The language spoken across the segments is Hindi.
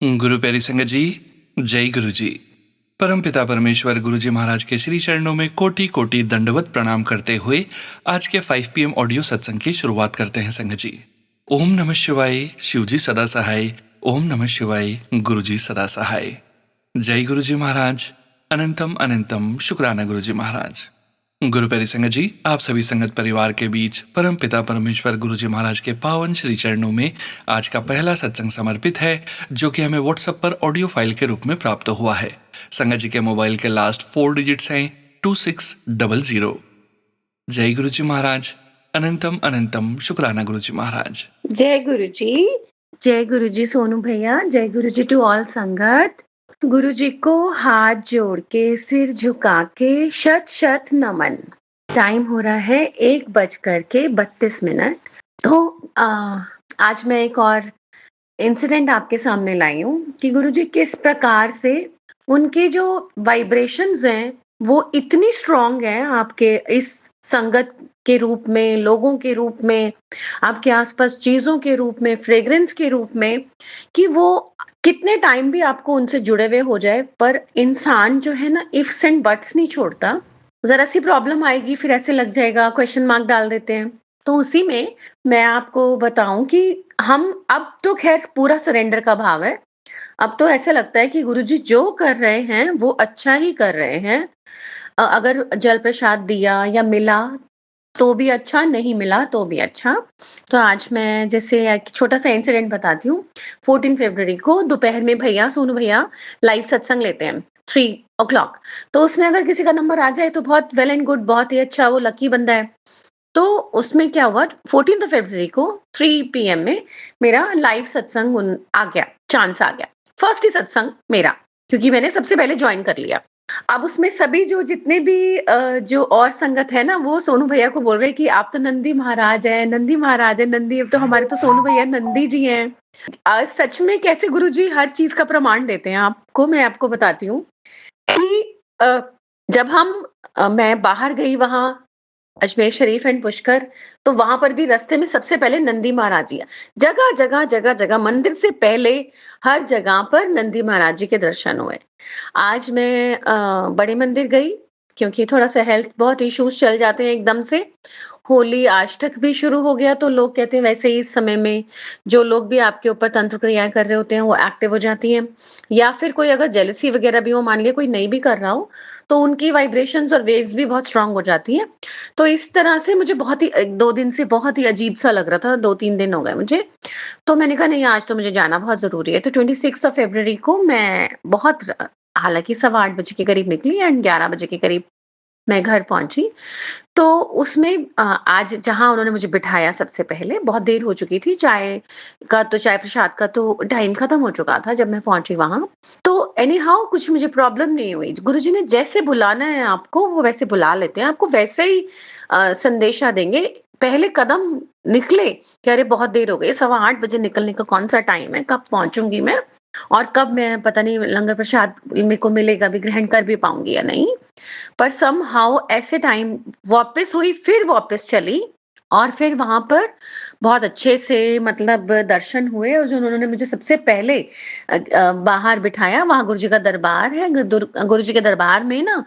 गुरु प्यारी संगत जी, जय गुरु जी। परमपिता परमेश्वर गुरु जी महाराज के श्री चरणों में कोटि कोटि दंडवत प्रणाम करते हुए आज के 5 PM ऑडियो सत्संग की शुरुआत करते हैं संगत जी। ओम नमः शिवाय, शिव जी सदा सहाय। ओम नमः शिवाय, गुरु जी सदा सहाय। जय गुरु जी महाराज। अनंतम अनंतम शुक्राना गुरु जी महाराज। गुरु प्यारी संगत जी, आप सभी संगत परिवार के बीच परम पिता परमेश्वर गुरु जी महाराज के पावन श्री चरणों में आज का पहला सत्संग समर्पित है, जो कि हमें व्हाट्सएप पर ऑडियो फाइल के रूप में प्राप्त हुआ है। संगत जी के मोबाइल के लास्ट 4 डिजिट्स हैं 2600। जय गुरु जी महाराज। अनंतम अनंतम शुक्राना गुरु जी महाराज। जय गुरु जी। जय गुरु जी सोनू भैया। जय गुरु जी टू ऑल संगत। गुरु जी को हाथ जोड़ के सिर झुका के शत शत नमन। टाइम हो रहा है 1:32 तो आज मैं एक और इंसिडेंट आपके सामने लाई हूँ कि गुरु जी किस प्रकार से उनके जो वाइब्रेशंस हैं वो इतनी स्ट्रांग है आपके इस संगत के रूप में, लोगों के रूप में, आपके आसपास चीजों के रूप में, फ्रेग्रेंस के रूप में, कि वो कितने टाइम भी आपको उनसे जुड़े हुए हो जाए, पर इंसान जो है ना इफ्स एंड बट्स नहीं छोड़ता। जरा सी प्रॉब्लम आएगी फिर ऐसे लग जाएगा, क्वेश्चन मार्क डाल देते हैं। तो उसी में मैं आपको बताऊं कि हम अब तो खैर पूरा सरेंडर का भाव है। अब तो ऐसा लगता है कि गुरुजी जो कर रहे हैं वो अच्छा ही कर रहे हैं। अगर जल प्रसाद दिया या मिला तो भी अच्छा, नहीं मिला तो भी अच्छा। तो आज मैं जैसे एक छोटा-सा इंसिडेंट बताती हूँ। 14 फरवरी को दोपहर में भैया, सोनू भैया लाइव सत्संग लेते हैं 3 ओ क्लॉक। तो उसमें अगर किसी का नंबर आ जाए तो बहुत वेल एंड गुड, बहुत ही अच्छा, वो लकी बंदा है। तो उसमें क्या हुआ, 14 फरवरी को 3 पीएम में मेरा लाइव सत्संग आ गया, चांस आ गया। फर्स्ट ही सत्संग मेरा, क्योंकि मैंने सबसे पहले ज्वाइन कर लिया। अब उसमें सभी जो जितने भी जो और संगत है ना, वो सोनू भैया को बोल रहे हैं कि आप तो नंदी महाराज हैं, नंदी महाराज हैं, नंदी। अब तो हमारे तो सोनू भैया नंदी जी हैं। सच में कैसे गुरुजी हर चीज का प्रमाण देते हैं आपको, मैं आपको बताती हूँ कि जब मैं बाहर गई वहां अजमेर शरीफ एंड पुष्कर, तो वहां पर भी रास्ते में सबसे पहले नंदी महाराज जी हैं। जगह जगह जगह जगह मंदिर से पहले हर जगह पर नंदी महाराज जी के दर्शन हुए। आज मैं बड़े मंदिर गई, क्योंकि थोड़ा सा हेल्थ बहुत इश्यूज चल जाते हैं एकदम से। होली अष्टक भी शुरू हो गया, तो लोग कहते हैं वैसे ही इस समय में जो लोग भी आपके ऊपर तंत्र क्रियाएं कर रहे होते हैं वो एक्टिव हो जाती हैं। या फिर कोई अगर जेलसी वगैरह भी हो, मान लिया कोई नहीं भी कर रहा हो, तो उनकी वाइब्रेशंस और वेव्स भी बहुत स्ट्रांग हो जाती हैं। तो इस तरह से मुझे बहुत ही 1-2 दिन से बहुत ही अजीब-सा लग रहा था, 2-3 दिन हो गए मुझे। तो मैंने कहा नहीं, आज तो मुझे जाना बहुत ज़रूरी है। तो 26 फरवरी को मैं बहुत हालाँकि 8:15 बजे के करीब निकली एंड 11 बजे के करीब मैं घर पहुँची। तो उसमें आज जहाँ उन्होंने मुझे बिठाया सबसे पहले, बहुत देर हो चुकी थी, चाय प्रसाद का तो टाइम खत्म हो चुका था जब मैं पहुँची वहाँ। तो एनी हाउ कुछ मुझे प्रॉब्लम नहीं हुई। गुरुजी ने जैसे बुलाना है आपको, वो वैसे बुला लेते हैं, आपको वैसे ही संदेशा देंगे। पहले कदम निकले कि अरे बहुत देर हो गई, 8:15 बजे निकलने का कौन-सा टाइम है, कब पहुँचूँगी मैं और कब मैं पता नहीं लंगर प्रसाद मेरे को मिलेगा भी, ग्रहण कर भी पाऊँगी या नहीं। पर समहाउ ऐसे टाइम वापस हुई, फिर वापस चली और फिर वहां पर बहुत अच्छे से मतलब दर्शन हुए। और जो उन्होंने मुझे सबसे पहले बाहर बिठाया, वहां गुरुजी का दरबार है। गुरुजी के दरबार में ना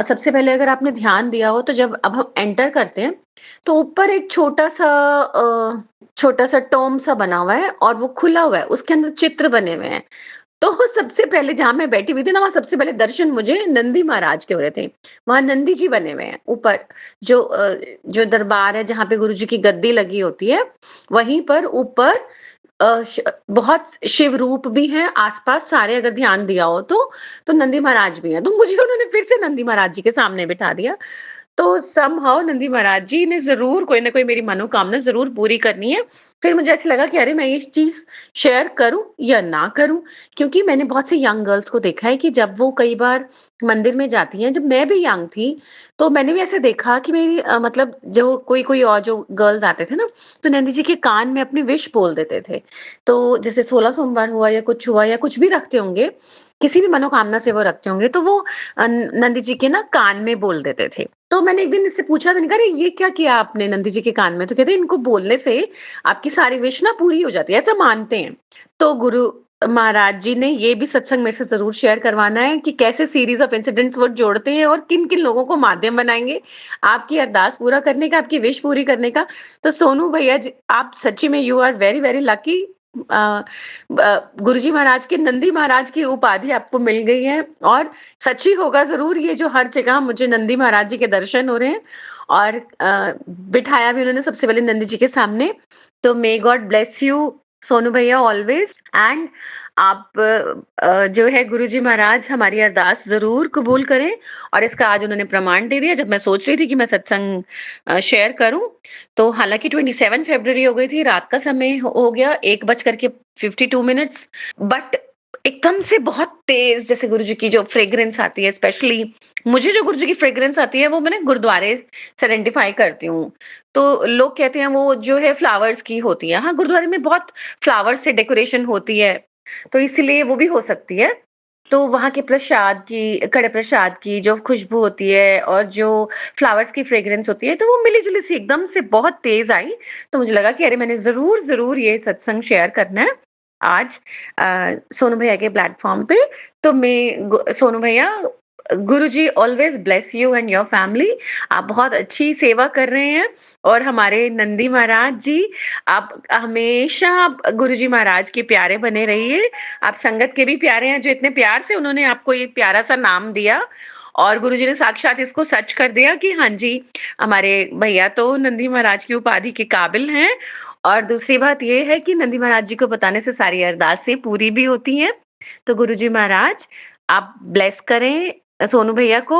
सबसे पहले अगर आपने ध्यान दिया हो तो जब अब हम एंटर करते हैं तो ऊपर एक छोटा सा टोम सा बना हुआ है और वो खुला हुआ है, उसके अंदर चित्र बने हुए हैं। तो सबसे पहले जहाँ मैं बैठी हुई थी ना, वहाँ सबसे पहले दर्शन मुझे नंदी महाराज के हो रहे थे। वहाँ नंदी जी बने हुए हैं ऊपर, जो दरबार है जहाँ पे गुरु जी की गद्दी लगी होती है, वहीं पर ऊपर बहुत शिव रूप भी हैं आस-पास सारे, अगर ध्यान दिया हो तो नंदी महाराज भी हैं। तो मुझे उन्होंने फिर से नंदी महाराज जी के सामने बिठा दिया। तो समहाउ नंदी महाराज जी ने ज़रूर कोई ना कोई मेरी मनोकामना ज़रूर पूरी करनी है। फिर मुझे ऐसा लगा कि अरे मैं ये चीज़ शेयर करूँ या ना करूँ? क्योंकि मैंने बहुत सी यंग गर्ल्स को देखा है कि जब वो कई बार मंदिर में जाती हैं, जब मैं भी यंग थी, तो मैंने भी ऐसे देखा कि मेरी मतलब जो कोई और जो गर्ल्स आते थे ना, तो नंदी जी के कान में अपनी विश बोल देते थे। तो जैसे 16 सोमवार हुआ या कुछ भी रखते होंगे, किसी भी मनोकामना से वो रखते होंगे, तो वो नंदी जी के ना कान में बोल देते थे। तो मैंने एक दिन इससे पूछा, मैंने कहा अरे ये क्या किया आपने नंदी जी के कान में? तो कहते इनको बोलने से आपकी सारी विश ना पूरी हो जाती है, ऐसा मानते हैं। तो महाराज जी ने ये भी सत्संग मेरे से ज़रूर शेयर करवाना है कि कैसे सीरीज़ ऑफ इंसिडेंट्स वो जोड़ते हैं और किन-किन लोगों को माध्यम बनाएँगे, आपकी अरदास पूरा करने का, आपकी विश पूरी करने का। तो सोनू भैया जी, आप सच्ची में you are very, very lucky. Uh, Guruji Maharaj के नंदी महाराज की उपाधि आपको मिल गई है और सच ही होगा ज़रूर ये जो हर जगह मुझे नंदी महाराज जी के दर्शन हो रहे हैं और बिठाया भी उन्होंने सबसे पहले नंदी जी के सामने। तो may God bless you Sonu भैया ऑलवेज एंड आप जो है गुरुजी महाराज हमारी अरदास ज़रूर कबूल करें और इसका आज उन्होंने प्रमाण दे दिया। जब मैं सोच रही थी कि मैं सत्संग शेयर करूँ, तो हालाँकि 27 फ़रवरी हो गई थी, रात का समय हो गया 1:52 बट एकदम से बहुत तेज़ जैसे गुरुजी की जो फ्रेग्रेंस आती है स्पेशली मुझे जो गुरुजी की फ्रेग्रेंस आती है वो मैंने गुरुद्वारे से आइडेंटिफ़ाई करती हूँ। तो लोग कहते हैं वो जो है फ्लावर्स की होती है। हाँ, गुरुद्वारे में बहुत फ्लावर्स से डेकोरेशन होती है, तो इसलिए वो भी हो सकती है। तो वहाँ के प्रसाद की कड़े प्रसाद की जो खुशबू होती है और जो फ्लावर्स की फ्रेग्रेंस होती है, तो वो मिली-जुली सी एकदम से बहुत तेज़ आई। तो मुझे लगा कि अरे मैंने ज़रूर ये सत्संग शेयर करना है आज सोनू भैया के प्लेटफ़ॉर्म पे। तो मैं गु सोनू भैया Guruji always bless you and your family. आप बहुत अच्छी सेवा कर रहे हैं और हमारे नंदी महाराज जी, आप हमेशा आप गुरुजी महाराज के प्यारे बने रहिए। आप संगत के भी प्यारे हैं, जो इतने प्यार से उन्होंने आपको ये प्यारा-सा नाम दिया और गुरुजी ने साक्षात इसको सच कर दिया कि हाँ जी, हमारे भैया तो नंदी महाराज की उपाधि के काबिल हैं। और दूसरी बात ये है कि नंदी महाराज जी को बताने से सारी अरदासें पूरी भी होती हैं। तो गुरुजी महाराज आप ब्लेस करें सोनू भैया को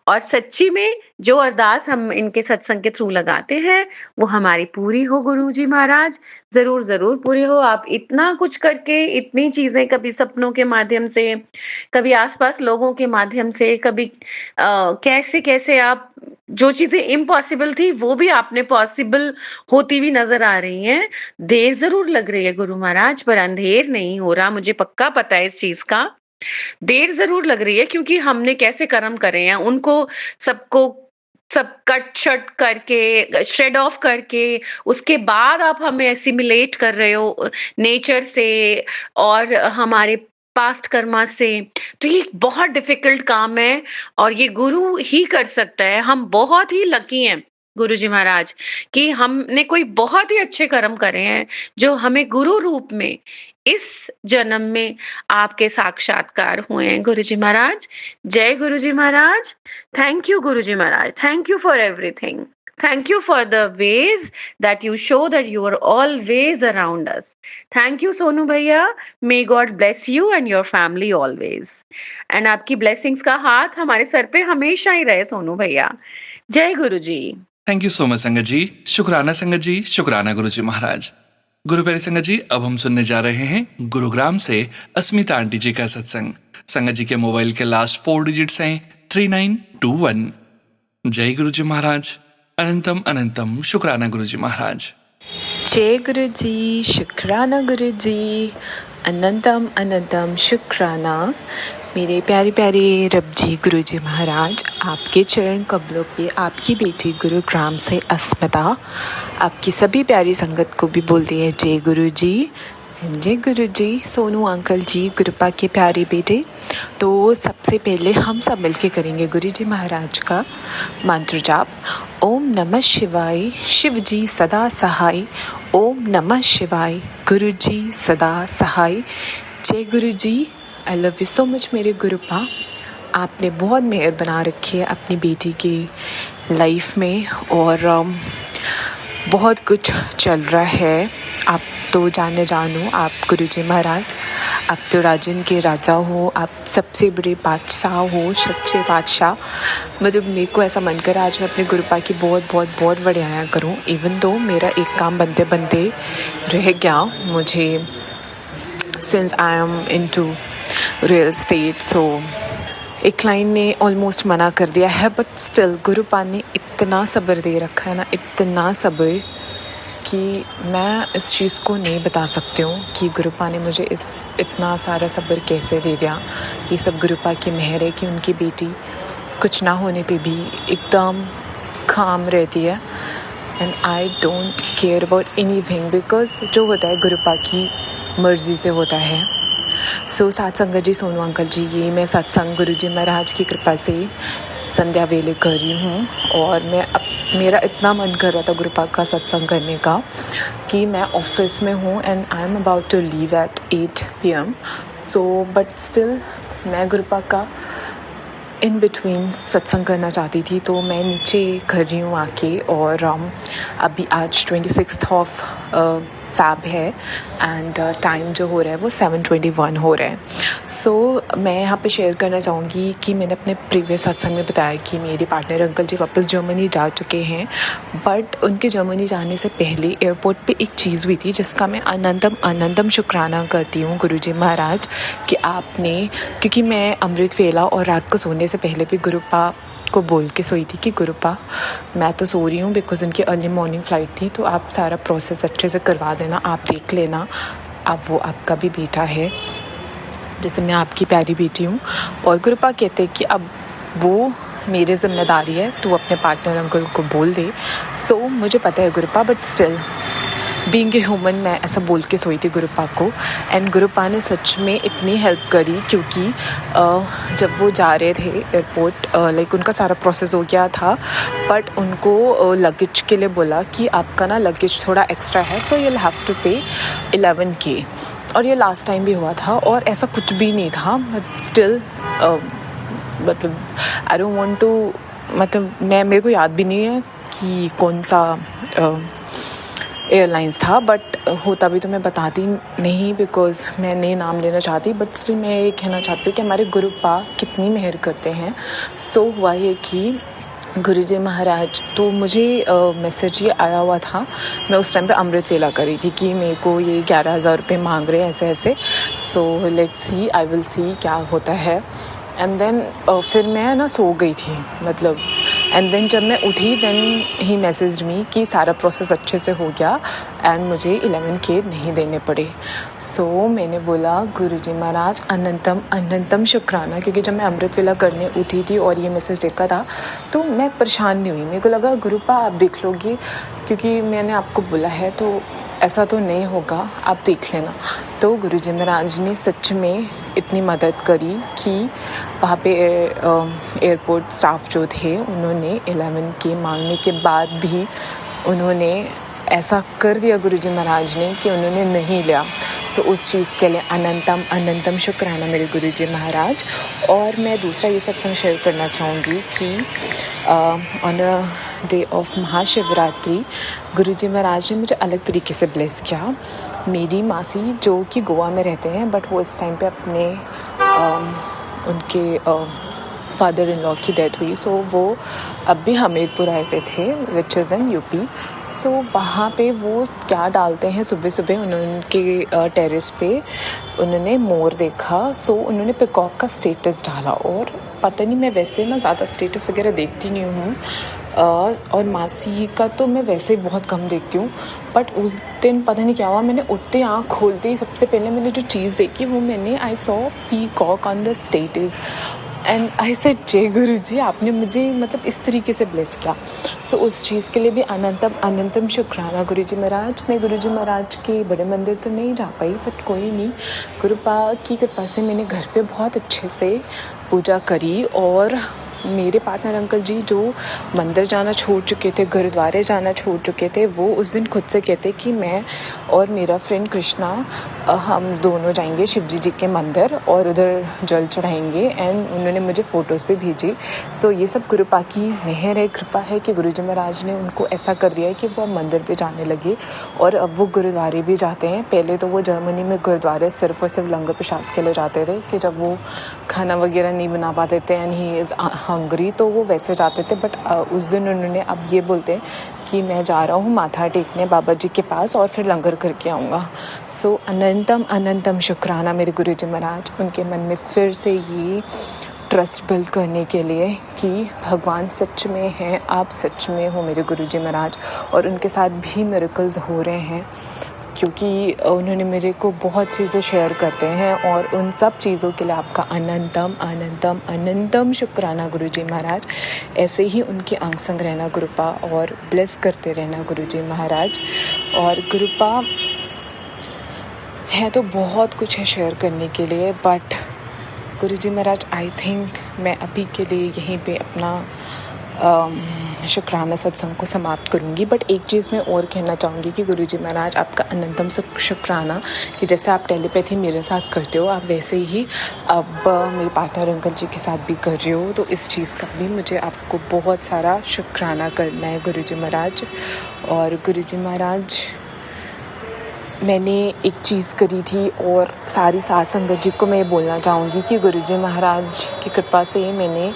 और सच्ची में जो अरदास हम इनके सत्संग के थ्रू लगाते हैं, वो हमारी पूरी हो गुरुजी महाराज, ज़रूर पूरी हो। आप इतना कुछ करके, इतनी चीज़ें कभी सपनों के माध्यम से, कभी आस-पास लोगों के माध्यम से, कभी कैसे-कैसे आप जो चीज़ें इम्पॉसिबल थी, वो भी आपने पॉसिबल होती हुई नज़र आ रही हैं। देर ज़रूर लग रही है गुरु महाराज, पर अंधेर नहीं हो रहा, मुझे पक्का पता है इस चीज़ का। देर ज़रूर लग रही है क्योंकि हमने कैसे कर्म करे हैं, उनको सबको सब कट-शट करके, श्रेड ऑफ करके, उसके बाद आप हमें एसिमिलेट कर रहे हो नेचर से और हमारे पास्ट कर्मा से। तो ये एक बहुत डिफ़िकल्ट काम है और ये गुरु ही कर सकता है। हम बहुत ही लकी हैं, गुरुजी महाराज, कि हमने कोई बहुत ही अच्छे कर्म करे हैं, जो हमें गुरु रूप में इस जन्म में आपके साक्षात्कार हुए हैं गुरुजी महाराज। जय Guruji Maharaj. Thank you Guruji Maharaj. Thank you for everything. Thank you for the ways that you show that you are always around us. Thank you Sonu भैया. May God bless you and your family always. And आपकी blessings का हाथ हमारे सर पे हमेशा ही रहे सोनू भैया. जय गुरुजी. थैंक यू सो मच संगत जी। शुक्राना संगत जी, शुक्राना गुरुजी महाराज। गुरु प्यारे संगत जी, अब हम सुनने जा रहे हैं गुरुग्राम से अस्मिता आंटी जी का सत्संग। संगत जी के मोबाइल के लास्ट 4 डिजिट्स हैं 3921। जय गुरुजी महाराज। अनंतम अनंतम शुक्राना गुरुजी महाराज। जय गुरु जी, शुक्राना गुरु जी, अनंतम अनंतम शुक्राना। मेरे प्यारे प्यारे रब जी गुरु जी महाराज, आपके चरण कमलों पे आपकी बेटी गुरुग्राम से अस्मिता आपकी सभी प्यारी संगत को भी बोलती है जय गुरु जी। जय गुरु जी। सोनू अंकल जी, गुरुपा के प्यारे बेटे, तो सबसे पहले हम सब मिलके करेंगे गुरु जी महाराज का मंत्र जाप। ओम नमः शिवाय, शिव जी सदा सहाय। ओम नमः शिवाय, गुरु जी सदा सहाय। जय Guru ji. I love you so much मेरे गुरुपा। आपने बहुत मेहर बना रखी है अपनी बेटी की लाइफ में और बहुत कुछ चल रहा है। आप तो जाने जानो, आप गुरुजी महाराज, आप तो राजन के राजा हो, आप सबसे बड़े बादशाह हो, सच्चे बादशाह। मतलब मेरे को ऐसा मन कर आज मैं अपने गुरुपा की बहुत बढ़िया करूं। इवन दो मेरा एक काम बनते बनते रह गया, मुझे since I am into real estate, so एक क्लाइंट ने ऑलमोस्ट मना कर दिया है, बट स्टिल गुरुपा ने इतना सब्र दे रखा है ना, इतना सब्र कि मैं इस चीज़ को नहीं बता सकती हूँ कि गुरुपा ने मुझे इतना सारा सब्र कैसे दे दिया। ये सब गुरुपा की मेहर है कि उनकी बेटी कुछ ना होने पे भी एकदम काम रहती है। And I don't care about anything because जो होता है गुरुपा की मर्ज़ी से होता है। साथ संगत जी, सोनू अंकल जी, ये मैं सत्संग गुरु जी महाराज की कृपा से संध्या वेले कर रही हूँ। और मेरा इतना मन कर रहा था गुरुपा का सत्संग करने का कि मैं ऑफिस में हूँ and I am about to leave at 8 PM। But still मैं गुरुपा का इन बिटवीन सत्संग करना चाहती थी, तो मैं नीचे कर रही हूँ आके। और अभी आज 26 ऑफ फैब है एंड टाइम जो हो रहा है वो 7:21 हो रहा है। मैं यहाँ पे शेयर करना चाहूँगी कि मैंने अपने प्रीवियस सत्संग में बताया कि मेरे पार्टनर अंकल जी वापस जर्मनी जा चुके हैं, बट उनके जर्मनी जाने से पहले एयरपोर्ट पे एक चीज़ हुई थी जिसका मैं अनंतम शुक्राना करती हूँ गुरुजी महाराज कि आपने, क्योंकि मैं अमृत वेला और रात को सोने से पहले भी गुरुपा को बोल के सोई थी कि गुरुपा मैं तो सो रही हूँ बिकॉज़ उनकी अर्ली मॉर्निंग फ़्लाइट थी, तो आप सारा प्रोसेस अच्छे से करवा देना, आप देख लेना, अब वो आपका भी बेटा है जैसे मैं आपकी प्यारी बेटी हूँ। और गुरुपा कहते हैं कि अब वो मेरी जिम्मेदारी है, तू अपने पार्टनर अंकल को बोल दे। मुझे पता है Gurupa, but still being a human मैं ऐसा बोल के सोई थी गुरुपा को। एंड गुरुपा ने सच में इतनी हेल्प करी, क्योंकि जब वो जा रहे थे एयरपोर्ट, लाइक उनका सारा प्रोसेस हो गया था, बट उनको लगेज के लिए बोला कि आपका ना लगेज थोड़ा एक्स्ट्रा है, सो you'll have to pay 11K। और ये लास्ट टाइम भी हुआ था और ऐसा कुछ भी नहीं था, बट स्टिल मतलब आई डोंट वांट टू, मतलब मेरे को याद भी नहीं है कि कौन सा एयरलाइंस था, बट होता भी तो मैं बताती नहीं बिकॉज़ मैं नहीं नाम लेना चाहती, बट स्टिल मैं ये कहना चाहती हूँ कि हमारे गुरुपा कितनी मेहर करते हैं। हुआ ये कि गुरुजी महाराज, तो मुझे मैसेज ये आया हुआ था, मैं उस टाइम पे अमृत वेला करी थी कि मेरे को ये 11,000 रुपये मांग रहे हैं ऐसे। Let's see, I will see क्या होता है। एंड देन फिर मैं ना सो गई थी मतलब, एंड देन जब मैं उठी देन ही मैसेज मी कि सारा प्रोसेस अच्छे से हो गया एंड मुझे 11K नहीं देने पड़े। मैंने बोला गुरुजी महाराज अनंतम शुक्राना, क्योंकि जब मैं अमृत वेला करने उठी थी और ये मैसेज देखा था तो मैं परेशान नहीं हुई। मेरे को लगा गुरुपा आप देख लोगी, क्योंकि मैंने आपको बोला है तो ऐसा तो नहीं होगा, आप देख लेना। तो गुरुजी महाराज ने सच में इतनी मदद करी कि वहाँ पे एयरपोर्ट स्टाफ जो थे उन्होंने 11K मांगने के बाद भी उन्होंने ऐसा कर दिया गुरुजी महाराज ने कि उन्होंने नहीं लिया। उस चीज़ के लिए अनंतम शुक्राना मेरे गुरुजी महाराज। और मैं दूसरा ये सत्संग शेयर करना चाहूँगी कि on a day of Mahashivratri Guruji Maharaj ने मुझे अलग तरीके से ब्लेस किया। मेरी मासी जो कि गोवा में रहते हैं, बट वो इस टाइम पे अपने उनके फादर इन लॉ की डेथ हुई, वो अब भी हमीरपुर आए हुए थे विच इज़ इन यूपी। वहाँ पे वो क्या डालते हैं, सुबह सुबह उनके टेरेस पे उन्होंने मोर देखा। उन्होंने पिकॉक का स्टेटस डाला, और पता नहीं, मैं वैसे ना ज़्यादा स्टेटस वगैरह देखती नहीं हूँ, और मासी का तो मैं वैसे ही बहुत कम देखती हूँ। बट उस दिन पता नहीं क्या हुआ, मैंने उठते आँख खोलते ही सबसे पहले मैंने जो चीज़ देखी वो I saw peacock on the status and I said जय गुरु जी, आपने मुझे मतलब इस तरीके से ब्लेस किया। उस चीज़ के लिए भी अनंतम शुक्राना गुरु जी महाराज। मैं गुरु जी महाराज के बड़े मंदिर तो नहीं जा पाई, बट कोई नहीं, गुरुपा की कृपा से मैंने घर पे बहुत अच्छे से पूजा करी। और मेरे पार्टनर अंकल जी जो मंदिर जाना छोड़ चुके थे, गुरुद्वारे जाना छोड़ चुके थे, वो उस दिन खुद से कहते कि मैं और मेरा फ्रेंड कृष्णा हम दोनों जाएंगे शिवजी जी के मंदिर और उधर जल चढ़ाएंगे। एंड उन्होंने मुझे फ़ोटोज़ भी भेजी। ये सब गुरुपा की मेहर है, कृपा है कि गुरुजी महाराज ने उनको ऐसा कर दिया है कि वो मंदिर पे जाने लगे और अब वो गुरुद्वारे भी जाते हैं। पहले तो वो जर्मनी में गुरुद्वारे सिर्फ और सिर्फ लंगर प्रसाद के लिए जाते थे कि जब वो खाना वगैरह नहीं बना पाते थे एंड ही इज़ हंगरी, तो वो वैसे जाते थे। बट उस दिन उन्होंने अब ये बोलते हैं कि मैं जा रहा हूँ माथा टेकने बाबा जी के पास और फिर लंगर करके आऊँगा। अनंतम शुक्राना मेरे गुरुजी महाराज, उनके मन में फिर से ये ट्रस्ट बिल्ड करने के लिए कि भगवान सच में हैं, आप सच में हो मेरे गुरुजी महाराज। और उनके साथ भी मिरेकल्स हो रहे हैं, क्योंकि उन्होंने मेरे को बहुत चीज़ें शेयर करते हैं, और उन सब चीज़ों के लिए आपका अनंतम शुक्राना गुरुजी महाराज। ऐसे ही उनके अंग संग रहना गुरुपा, और ब्लेस करते रहना गुरुजी महाराज। और गुरुपा है तो बहुत कुछ है शेयर करने के लिए, but Guruji Maharaj I think मैं अभी के लिए यहीं पे अपना शुक्राना सत्संग को समाप्त करूँगी। बट एक चीज़ मैं और कहना चाहूँगी कि गुरुजी महाराज आपका अनंतम शुक्राना कि जैसे आप टेलीपैथी मेरे साथ करते हो, आप वैसे ही अब मेरे पार्टनर अंकल जी के साथ भी कर रहे हो। तो इस चीज़ का भी मुझे आपको बहुत सारा शुक्राना करना है गुरुजी महाराज। और गुरुजी महाराज मैंने एक चीज़ करी थी और सारी साध संगत जी को मैं बोलना चाहूँगी कि गुरुजी महाराज की कृपा से मैंने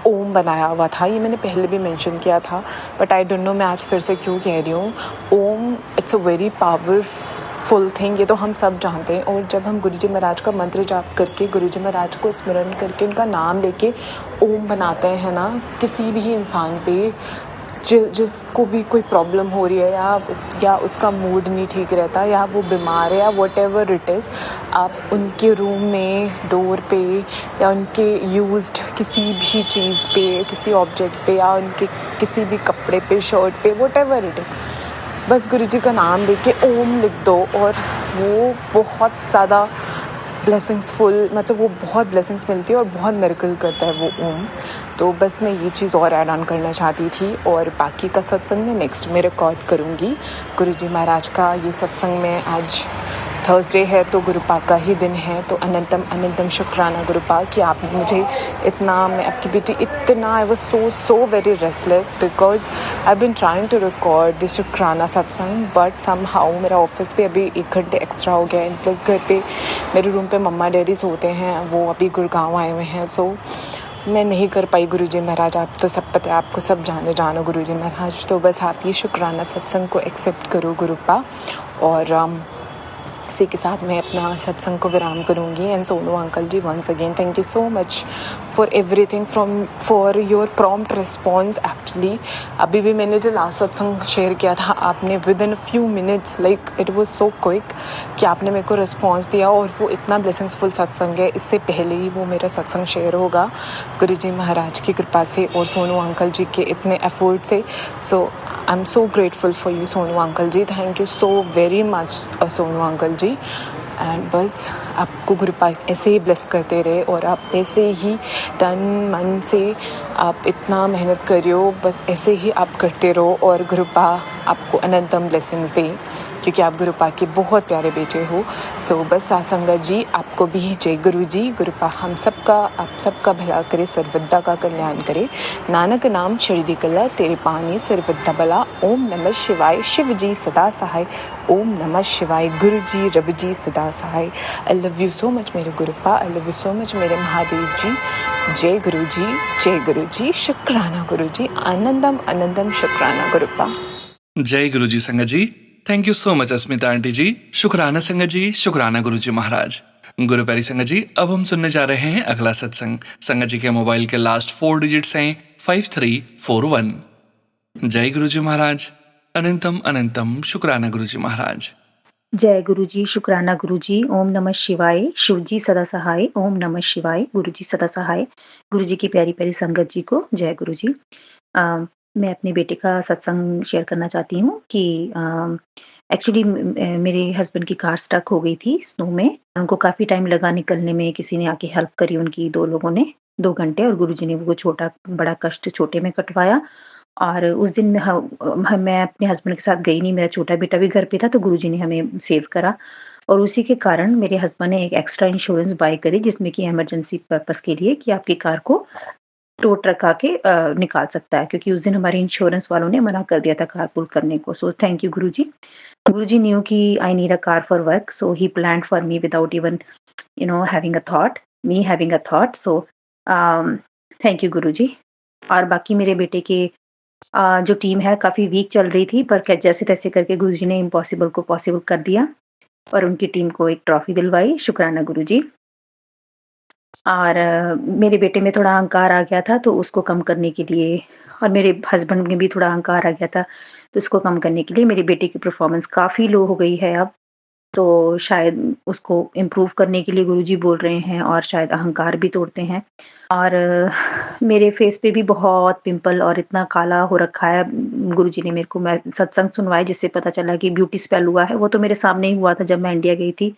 ओम बनाया हुआ था। ये मैंने पहले भी मेंशन किया था, बट आई डोंट नो मैं आज फिर से क्यों कह रही हूँ। Om it's a very powerful thing, ये तो हम सब जानते हैं। और जब हम गुरुजी महाराज का मंत्र जाप करके, गुरुजी महाराज को स्मरण करके, उनका नाम लेके ओम बनाते हैं ना, किसी भी इंसान पे जिसको भी कोई प्रॉब्लम हो रही है या उसका मूड नहीं ठीक रहता या वो बीमार है या वट एवर इट इज़, आप उनके रूम में डोर पे या उनके यूज्ड किसी भी चीज़ पे, किसी ऑब्जेक्ट पे या उनके किसी भी कपड़े पे, शर्ट पे, वट एवर इट इज़, बस गुरुजी का नाम लेके ओम लिख दो और वो बहुत ज़्यादा ब्लेसिंग्सफुल, मतलब वो बहुत ब्लेसिंग्स मिलती है और बहुत मिरेकल करता है वो ओम। तो बस मैं ये चीज़ और ऐड ऑन करना चाहती थी। और बाकी का सत्संग मैं नेक्स्ट में रिकॉर्ड करूँगी। गुरुजी महाराज का ये सत्संग में आज थर्सडे है तो गुरुपा का ही दिन है, तो अनंतम अनंतम शुक्राना गुरुपा कि आपने मुझे इतना, मैं आपकी बेटी इतना, I was so very restless because I been trying to record this शुक्राना सत्संग, बट सम हाउ मेरा ऑफिस पे अभी 1 घंटे एक्स्ट्रा हो गया है, प्लस घर पे मेरे रूम पे मम्मा डैडी सोते हैं, वो अभी गुड़गांव आए हुए हैं, सो मैं नहीं कर पाई। गुरुजी महाराज आप तो सब पता है, आपको सब जानो गुरुजी महाराज, तो बस आप ये शुक्राना सत्संग को एक्सेप्ट करो गुरुपा। और इसी के साथ मैं अपना सत्संग को विराम करूँगी। And Sonu uncle ji, once again thank you so much for everything, for your prompt response. Actually अभी भी मैंने जो लास्ट सत्संग शेयर किया था, आपने with in few minutes, like it was so quick कि आपने मेरे को रिस्पॉन्स दिया और वो इतना ब्लेसिंग्सफुल सत्संग है। इससे पहले ही वो मेरा सत्संग शेयर होगा गुरुजी महाराज की कृपा से और सोनू अंकल जी के इतने एफर्ट से। So I am so grateful for you Sonu uncle ji, thank you so very much Sonu uncle ji. And बस आपको गुरुपा ऐसे ही ब्लेस करते रहे और आप ऐसे ही तन मन से आप इतना मेहनत कर रहे हो, बस ऐसे ही आप करते रहो और गुरुपा आपको अनंतम ब्लेसिंग्स दे, क्योंकि आप गुरुपा के बहुत प्यारे बेटे हो। सो बस साथ संगत जी आपको भी जय गुरु जी। गुरुपा हम सबका, आप सबका भला करे, सर्वदा का कल्याण करे। नानक नाम चढ़ी कला, तेरे पानी सर्वदा भला। ओम नमः शिवाय, शिव जी सदा सहाय। ओम नमः शिवाय, गुरु जी रब जी सदा सहाय। I love you so much मेरे Gurupa, I love you so much मेरे महादेव जी। जय गुरु जी, जय गुरु जी, शुक्राना गुरु जी, आनंदम आनंदम शुक्राना गुरुपा। जय गुरु जी संगत जी, thank you so much Asmita aunty ji. शुक्राना संगत जी, शुक्राना गुरु जी महाराज। गुरु प्यारी संगत जी, अब हम सुनने जा रहे हैं अगला सत्संग। संगत जी के मोबाइल के लास्ट 4 डिजिट्स हैं 5341। जय गुरु जी महाराज, अनंतम अनंतम शुक्राना गुरु जी महाराज। जय गुरु जी, शुक्राना गुरु जी। ओम नमः शिवाय, शिव जी सदा सहाय। ओम नमः शिवाय, गुरु जी सदा सहाय। गुरु जी की प्यारी प्यारी संगत जी को जय गुरु जी। मैं अपने बेटे का सत्संग शेयर करना चाहती हूँ कि एक्चुअली मेरे हस्बैंड की कार स्टक हो गई थी स्नो में। उनको काफ़ी टाइम लगा निकलने में, किसी ने आके हेल्प करी उनकी, 2 लोगों ने 2 घंटे, और गुरु जी ने वो छोटा बड़ा कष्ट छोटे में कटवाया। और उस दिन मैं अपने हस्बैंड के साथ गई नहीं, मेरा छोटा बेटा भी घर पे था, तो गुरुजी ने हमें सेव करा। और उसी के कारण मेरे हस्बैंड ने एक एक्स्ट्रा इंश्योरेंस बाय करी, जिसमें कि इमरजेंसी पर्पस के लिए कि आपकी कार को टो ट्रक आके निकाल सकता है, क्योंकि उस दिन हमारे इंश्योरेंस वालों ने मना कर दिया था कारपूल करने को। So thank you Guruji. Guruji knew कि I need a car for work, so he planned for me without even having a thought, me having a thought. So thank you Guruji. और बाकी मेरे बेटे के जो टीम है काफ़ी वीक चल रही थी, पर जैसे तैसे करके गुरुजी ने इम्पॉसिबल को पॉसिबल कर दिया और उनकी टीम को एक ट्रॉफी दिलवाई। शुक्राना गुरुजी। और मेरे बेटे में थोड़ा अहंकार आ गया था, तो उसको कम करने के लिए, और मेरे हस्बैंड में भी थोड़ा अहंकार आ गया था, तो उसको कम करने के लिए मेरे बेटे की परफॉर्मेंस काफ़ी लो हो गई है अब। तो शायद उसको इम्प्रूव करने के लिए गुरुजी बोल रहे हैं और शायद अहंकार भी तोड़ते हैं। और मेरे फेस पे भी बहुत पिंपल और इतना काला हो रखा है। गुरुजी ने मेरे को मैं सत्संग सुनवाए जिससे पता चला कि ब्यूटी स्पेल हुआ है। वो तो मेरे सामने ही हुआ था जब मैं इंडिया गई थी।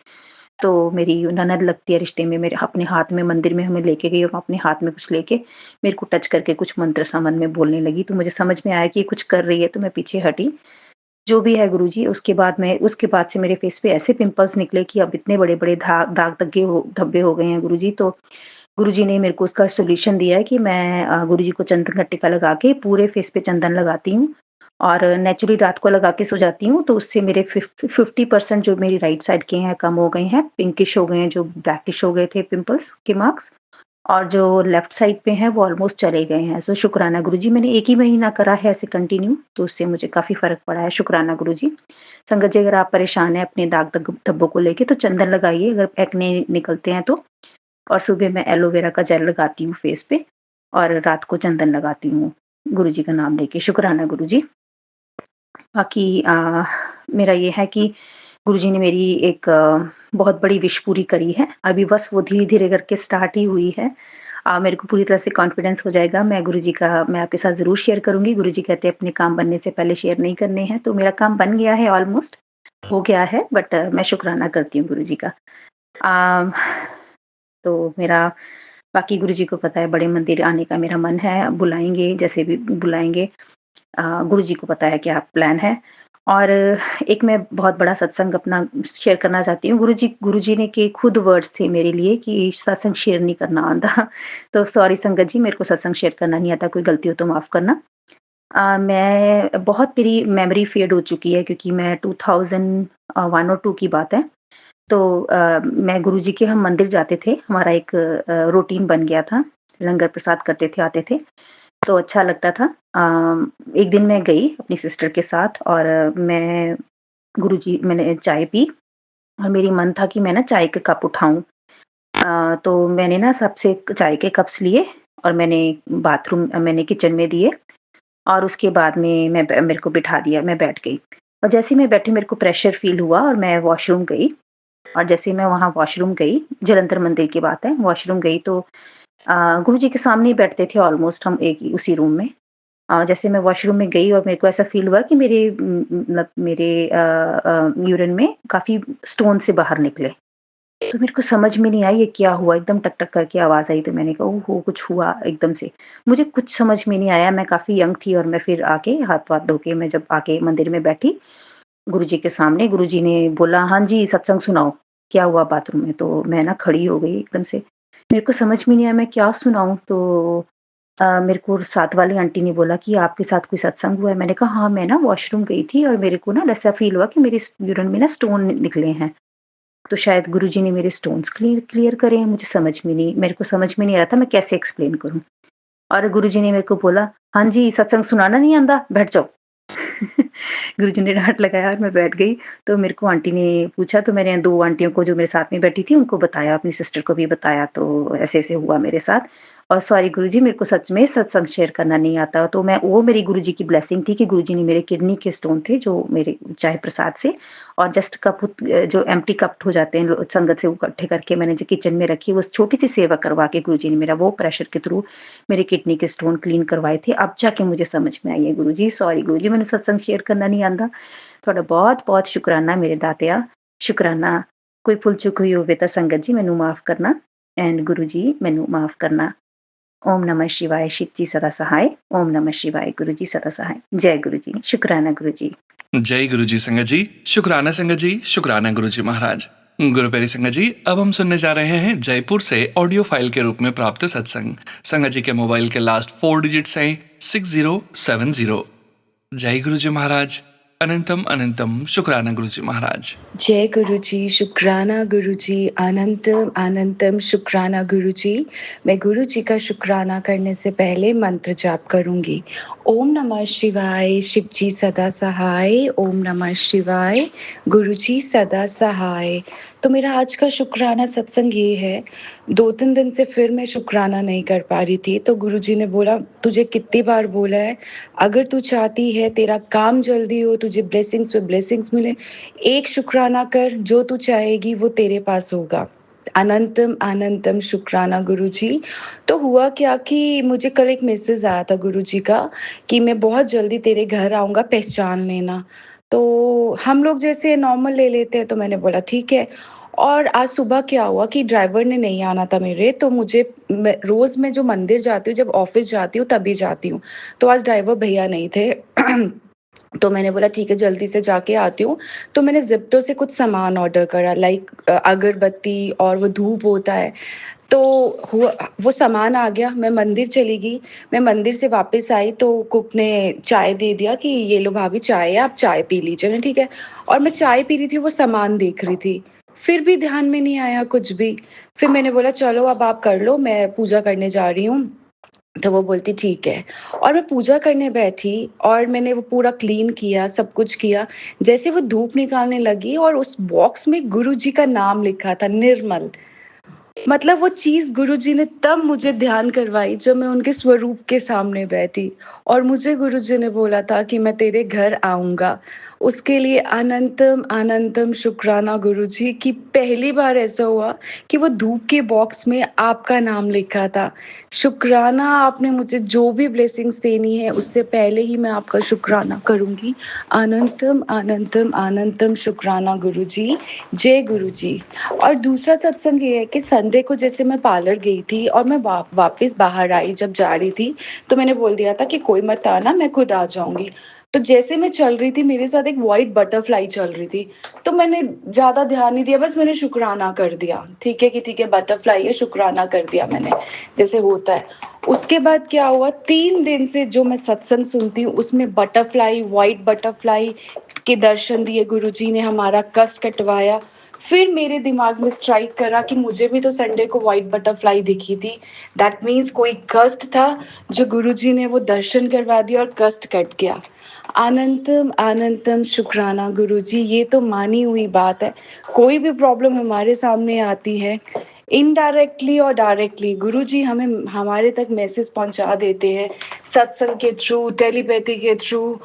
तो मेरी ननद लगती है रिश्ते में, मेरे अपने हाथ में मंदिर में हमें लेके गई और अपने हाथ में कुछ लेके मेरे को टच करके कुछ मंत्र सा मन में बोलने लगी। तो मुझे समझ में आया कि ये कुछ कर रही है, तो मैं पीछे हटी। जो भी है गुरुजी, उसके बाद से मेरे फेस पे ऐसे पिंपल्स निकले कि अब इतने बड़े-बड़े दाग धब्बे हो गए हैं गुरुजी। तो गुरुजी ने मेरे को उसका सॉल्यूशन दिया है कि मैं गुरुजी को चंदन का टीका लगा के पूरे फेस पे चंदन लगाती हूँ और नेचुरली रात को लगा के सो जाती हूँ, तो उससे मेरे 50% जो मेरी राइट साइड के हैं कम हो गए हैं, पिंकिश हो गए हैं, जो ब्लैकिश हो गए थे पिंपल्स के मार्क्स, और जो लेफ्ट साइड पे हैं वो ऑलमोस्ट चले गए हैं। सो शुक्राना गुरुजी, मैंने 1 ही महीना करा है ऐसे कंटिन्यू, तो उससे मुझे काफ़ी फ़र्क पड़ा है। शुक्राना गुरुजी। संगत जी, अगर आप परेशान हैं अपने दाग धब्बों को लेके तो चंदन लगाइए अगर एक्ने निकलते हैं तो। और सुबह मैं एलोवेरा का जेल लगाती हूँ फेस पे और रात को चंदन लगाती हूँ, गुरुजी का नाम लेके। शुक्राना गुरुजी। बाकी मेरा ये है कि गुरुजी ने मेरी एक बहुत बड़ी विश पूरी करी है। अभी बस वो धीरे-धीरे करके स्टार्ट ही हुई है। मेरे को पूरी तरह से कॉन्फिडेंस हो जाएगा। मैं आपके साथ ज़रूर शेयर करूँगी। गुरुजी कहते हैं अपने काम बनने से पहले शेयर नहीं करने हैं, तो मेरा काम बन गया है ऑलमोस्ट, हो गया है, बट मैं शुकराना करती हूँ गुरुजी का। अ, तो मेरा बाकी गुरुजी को पता है बड़े मंदिर आने का मेरा मन है, बुलाएँगे जैसे भी बुलाएँगे। गुरुजी को पता है क्या प्लान है। और एक मैं बहुत बड़ा सत्संग अपना शेयर करना चाहती हूँ। गुरुजी ने के खुद वर्ड्स थे मेरे लिए कि सत्संग शेयर नहीं करना आंदा। तो सॉरी संगत जी, मेरे को सत्संग शेयर करना नहीं आता, कोई गलती हो तो माफ़ करना। मैं बहुत मेरी मेमोरी फेड हो चुकी है क्योंकि मैं 2001 और 2 की बात है। तो मैं गुरुजी के हम मंदिर जाते थे, हमारा एक रूटीन बन गया था, लंगर प्रसाद करते थे, आते थे। तो अच्छा लगता था। एक दिन मैं गई अपनी सिस्टर के साथ और मैंने चाय पी और मेरी मन था कि मैं ना चाय के कप उठाऊँ। तो मैंने ना सबसे चाय के कप्स लिए और मैंने किचन में दिए और उसके बाद में मेरे को बिठा दिया, मैं बैठ गई। और जैसे ही मैं बैठी मेरे को प्रेशर फ़ील हुआ और मैं वॉशरूम गई और जैसे ही मैं वहाँ वॉशरूम गई, जलंधर मंदिर की बात है, वॉशरूम गई तो गुरुजी के सामने ही बैठते थे ऑलमोस्ट हम एक ही उसी रूम में। जैसे मैं वॉशरूम में गई और मेरे को ऐसा फ़ील हुआ कि मतलब मेरे यूरिन में काफ़ी स्टोन से बाहर निकले। तो मेरे को समझ में नहीं आया ये क्या हुआ? एकदम टक-टक करके आवाज़ आई तो मैंने कहा ओहो! कुछ हुआ एकदम से। मुझे कुछ समझ में नहीं आया, मैं काफ़ी यंग थी और मैं फिर आके हाथ-वाथ धो के मैं जब आके मंदिर में बैठी, गुरुजी के सामने, गुरुजी ने बोला, "हाँ जी, सत्संग सुनाओ, क्या हुआ बाथरूम में?" तो मैं ना खड़ी हो गई एकदम से। मेरे को समझ में नहीं आया मैं क्या सुनाऊँ? तो मेरे को साथ वाली आंटी ने बोला कि आपके साथ कोई सत्संग हुआ है? मैंने कहा हाँ, मैं ना वॉशरूम गई थी और मेरे को ना ऐसा फ़ील हुआ कि मेरे यूरिन में ना स्टोन निकले हैं। तो शायद गुरुजी ने मेरे स्टोन्स क्लियर क्लियर करे हैं, मेरे को समझ में नहीं आ रहा था मैं कैसे एक्सप्लेन करूँ? और गुरुजी ने मेरे को बोला, "हाँ जी, सत्संग सुनाना नहीं आंदा? बैठ जाओ।" गुरुजी ने डाँट लगाया और मैं बैठ गई। तो मेरे को आंटी ने पूछा तो मैंने 2 आंटियों को जो मेरे साथ में बैठी थी उनको बताया, अपनी सिस्टर को भी बताया तो ऐसे-ऐसे हुआ मेरे साथ। और सॉरी गुरुजी, मेरे को सच में सत्संग शेयर करना नहीं आता। तो वो मेरी गुरुजी की ब्लेसिंग थी कि गुरुजी ने मेरे किडनी के स्टोन थे जो मेरे चाय प्रसाद से और जस्ट जो एम्प्टी कप हो जाते हैं संगत से वो इकट्ठे करके मैंने जो किचन में रखी वो छोटी-सी सेवा करवा के गुरुजी ने मेरा वो प्रेशर के थ्रू मेरे किडनी के स्टोन क्लीन करवाए थे। अब जाके मुझे समझ में आई है गुरुजी, सॉरी गुरुजी, मैनू सत्संग शेयर करना नहीं आंदा। ਤੁਹਾਡਾ ਬਹੁਤ-ਬਹੁਤ ਸ਼ੁਕਰਾਨਾ ਮੇਰੇ ਦਾਤਿਆ, ਸ਼ੁਕਰਾਨਾ। ਕੋਈ ਭੁੱਲ ਚੁੱਕ ਹੋਈ ਹੋਵੇ ਤਾਂ ਸੰਗਤ ਜੀ ਮੈਨੂੰ ਮਾफ़ ਕਰਨਾ ਐਂਡ ਗੁਰੂ ਜੀ ਮੈਨੂੰ ਮਾफ़ ਕਰਨਾ। ओम नमः शिवाय, शिव जी सदा सहाय। ओम नमः शिवाय, गुरु जी सदा सहाय। जय गुरु जी, शुक्राना गुरु जी। जय गुरु जी संगत जी, शुक्राना संगत जी, शुक्राना गुरु जी महाराज। गुरु प्यारी संगत जी, अब हम सुनने जा रहे हैं जयपुर से ऑडियो फाइल के रूप में प्राप्त सत्संग। संगत जी के मोबाइल के लास्ट 4 डिजिट्स हैं 6070। जय गुरु जी महाराज, अनंतम अनंतम शुक्राना गुरु जी महाराज। जय गुरु जी, शुक्राना गुरु जी, अनंतम अनंतम शुक्राना गुरु जी। मैं गुरु जी का शुक्राना करने से पहले मंत्र जाप करूंगी। ओम नमः शिवाय, शिव जी सदा सहाय। ओम नमः शिवाय, गुरु जी सदा सहाय। तो मेरा आज का शुक्राना सत्संग ये है, 2-3 दिन से फिर मैं शुक्राना नहीं कर पा रही थी, तो गुरुजी ने बोला, "तुझे कितनी बार बोला है, अगर तू चाहती है तेरा काम जल्दी हो, तुझे ब्लेसिंग्स पे ब्लेसिंग्स मिले, एक शुक्राना कर, जो तू चाहेगी वो तेरे पास होगा।" अनंतम अनंतम शुक्राना गुरुजी। तो हुआ क्या कि मुझे कल एक मैसेज आया था गुरुजी का कि मैं बहुत जल्दी तेरे घर आऊँगा, पहचान लेना। तो हम लोग जैसे नॉर्मल ले लेते हैं, तो मैंने बोला ठीक है। और आज सुबह क्या हुआ कि ड्राइवर ने नहीं आना था मेरे, तो मुझे रोज़ मैं जो मंदिर जाती हूँ, जब ऑफ़िस जाती हूँ तभी जाती हूँ। तो आज ड्राइवर भैया नहीं थे। तो मैंने बोला ठीक है जल्दी से जाके आती हूँ। तो मैंने ज़ेप्टो से कुछ सामान ऑर्डर करा, लाइक अगरबत्ती और वो धूप होता है। तो हुआ वो सामान आ गया, मैं मंदिर चली गई। मैं मंदिर से वापस आई तो कुक ने चाय दे दिया कि ये लो भाभी चाय है, आप चाय पी लीजिए। मैंने ठीक है। और मैं चाय पी रही थी, वो सामान देख रही थी। फिर भी ध्यान में नहीं आया कुछ भी। फिर मैंने बोला चलो अब आप कर लो, मैं पूजा करने जा रही हूँ। तो वो बोलती ठीक है। और मैं पूजा करने बैठी और मैंने वो पूरा क्लीन किया, सब कुछ किया। जैसे वो धूप निकालने लगी और उस बॉक्स में गुरुजी का नाम लिखा था, निर्मल। मतलब वो चीज़ गुरुजी ने तब मुझे ध्यान करवाई जब मैं उनके स्वरूप के सामने बैठी और मुझे गुरुजी ने बोला था कि मैं तेरे घर आऊँगा। उसके लिए अनंतम अनंतम शुक्राना गुरुजी कि पहली बार ऐसा हुआ कि वो धूप के बॉक्स में आपका नाम लिखा था। शुक्राना, आपने मुझे जो भी ब्लेसिंग्स देनी है उससे पहले ही मैं आपका शुक्राना करूँगी। अनंतम अनंतम अनंतम शुक्राना गुरुजी। जय गुरुजी। और दूसरा सत्संग ये है कि संडे को जैसे मैं पार्लर गई थी और मैं वापस बाहर आई जब जा रही थी, तो मैंने बोल दिया था कि कोई मत आना, मैं खुद आ जाऊँगी। तो जैसे मैं चल रही थी, मेरे साथ एक व्हाइट बटरफ्लाई चल रही थी, तो मैंने ज़्यादा ध्यान नहीं दिया, बस मैंने शुक्राना कर दिया। ठीक है कि ठीक है बटरफ्लाई है, शुक्राना कर दिया मैंने, जैसे होता है। उसके बाद क्या हुआ, 3 दिन से जो मैं सत्संग सुनती हूँ, उसमें बटरफ्लाई, व्हाइट बटरफ्लाई के दर्शन दिए गुरुजी ने, हमारा कष्ट कटवाया। फिर मेरे दिमाग में स्ट्राइक करा कि मुझे भी तो संडे को व्हाइट बटरफ्लाई दिखी थी। दैट मीन्स कोई कष्ट था जो गुरुजी ने वो दर्शन करवा दिया और कष्ट कट गया। अनंतम अनंतम शुक्राना गुरुजी, ये तो मानी हुई बात है। कोई भी प्रॉब्लम हमारे सामने आती है, इनडायरेक्टली और डायरेक्टली गुरुजी हमें हमारे तक मैसेज पहुंचा देते हैं, सत्संग के थ्रू, टेलीपैथी के थ्रू,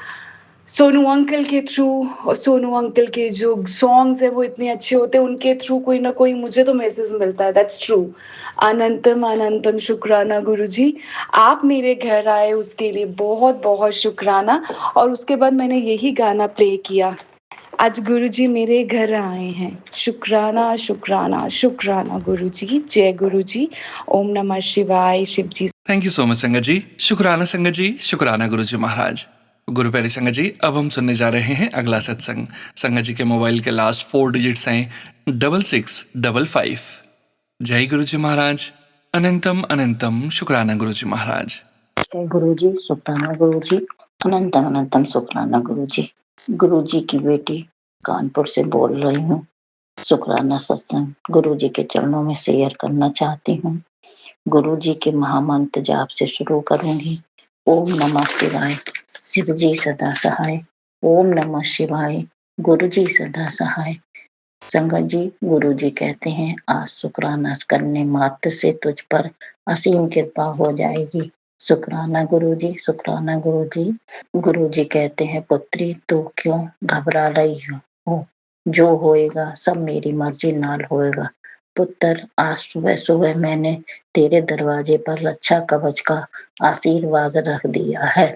सोनू अंकल के थ्रू। और सोनू अंकल के जो सॉन्ग्स हैं वो इतने अच्छे होते हैं, उनके थ्रू कोई ना कोई मुझे तो मैसेज मिलता है। That's true. अनंतम अनंतम शुक्राना गुरुजी, आप मेरे घर आए उसके लिए बहुत बहुत शुक्राना। और उसके बाद मैंने यही गाना प्ले किया, आज गुरुजी मेरे घर आए हैं। शुक्राना शुक्राना शुक्राना गुरुजी। जय गुरुजी। ओम नमः शिवाय। शिव जी। थैंक यू सो मच संगत जी। शुक्राना संगत जी, शुक्राना गुरु जी महाराज। गुरु प्यारी संगत जी, अब हम सुनने जा रहे हैं अगला सत्संग। संगत जी के मोबाइल के लास्ट 4 डिजिट्स हैं 6655। जय गुरु जी महाराज। अनंतम अनंतम शुक्राना गुरु जी महाराज। जय गुरु जी, शुक्राना गुरु जी, अनंतम अनंतम शुक्राना गुरु जी। गुरु जी की बेटी कानपुर से बोल रही हूँ। शुक्राना सत्संग गुरु जी के चरणों में शेयर करना चाहती हूँ। गुरु जी के महामंत्र जाप से शुरू करूंगी। ओम नमः शिवाय, शिव जी सदा सहाय। ओम नमः शिवाय, गुरु जी सदा सहाय। संगत जी, गुरु जी कहते हैं आज शुक्राना करने मात्र से तुझ पर असीम कृपा हो जाएगी। शुक्राना गुरु जी, शुक्राना गुरु जी। गुरु जी कहते हैं पुत्री तू क्यों घबरा रही हो, जो होएगा सब मेरी मर्जी नाल होएगा। पुत्र आज सुबह सुबह मैंने तेरे दरवाजे पर रक्षा कवच का आशीर्वाद रख दिया है।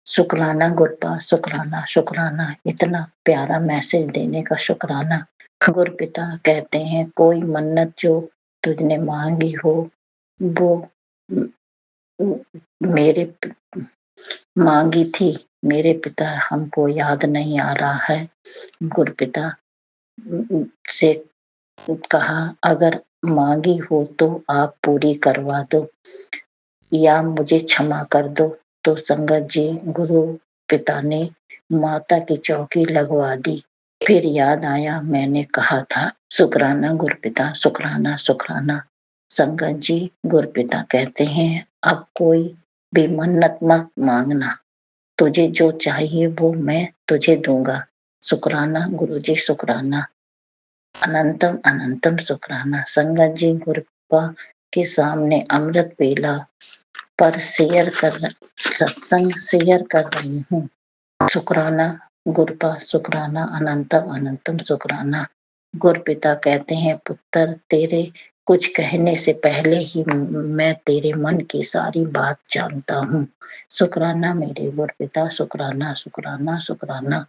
शुक्राना गुरपा, शुक्राना शुक्राना, इतना प्यारा मैसेज देने का शुक्राना। गुरपिता कहते हैं कोई मन्नत जो तुझने मांगी हो वो मेरे मांगी थी, मेरे पिता हमको याद नहीं आ रहा है। गुरपिता से कहा अगर मांगी हो तो आप पूरी करवा दो या मुझे क्षमा कर दो। तो संगत जी, गुरु पिता ने माता की चौकी लगवा दी। फिर याद आया मैंने कहा था शुक्राना गुरपिता, शुक्राना शुक्राना। संगत जी, गुरपिता कहते हैं अब कोई भी मन्नत मत मांगना, तुझे जो चाहिए वो मैं तुझे दूंगा। शुक्राना गुरुजी, शुक्राना। अनंतम अनंतम शुक्राना। संगत जी कृपा के सामने अमृत बेला पर सत्संग शेयर कर रही हूँ। शुक्राना गुरुपा, शुक्राना अनंतम अनंतम शुक्राना। गुरपिता कहते हैं, पुत्र तेरे कुछ कहने से पहले ही मैं तेरे मन की सारी बात जानता हूँ। शुक्राना मेरे गुरपिता, शुक्राना शुक्राना शुक्राना।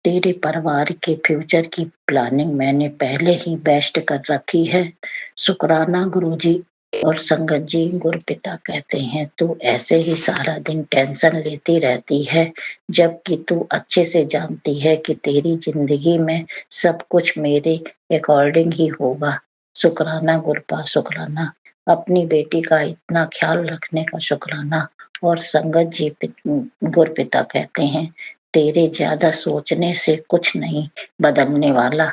तेरे परिवार के फ्यूचर की प्लानिंग मैंने पहले ही बेस्ट कर रखी है। शुक्राना गुरुजी और संगत जी। गुरुपिता कहते हैं, तू ऐसे ही सारा दिन टेंशन लेती रहती है, जबकि तू अच्छे से जानती है कि तेरी जिंदगी में सब कुछ मेरे अकॉर्डिंग ही होगा। शुक्राना गुरुपा, शुक्राना। अपनी बेटी का इतना ख्याल रखने का शुक्राना। और संगत जी गुरुपिता कहते हैं, तेरे ज्यादा सोचने से कुछ नहीं बदलने वाला।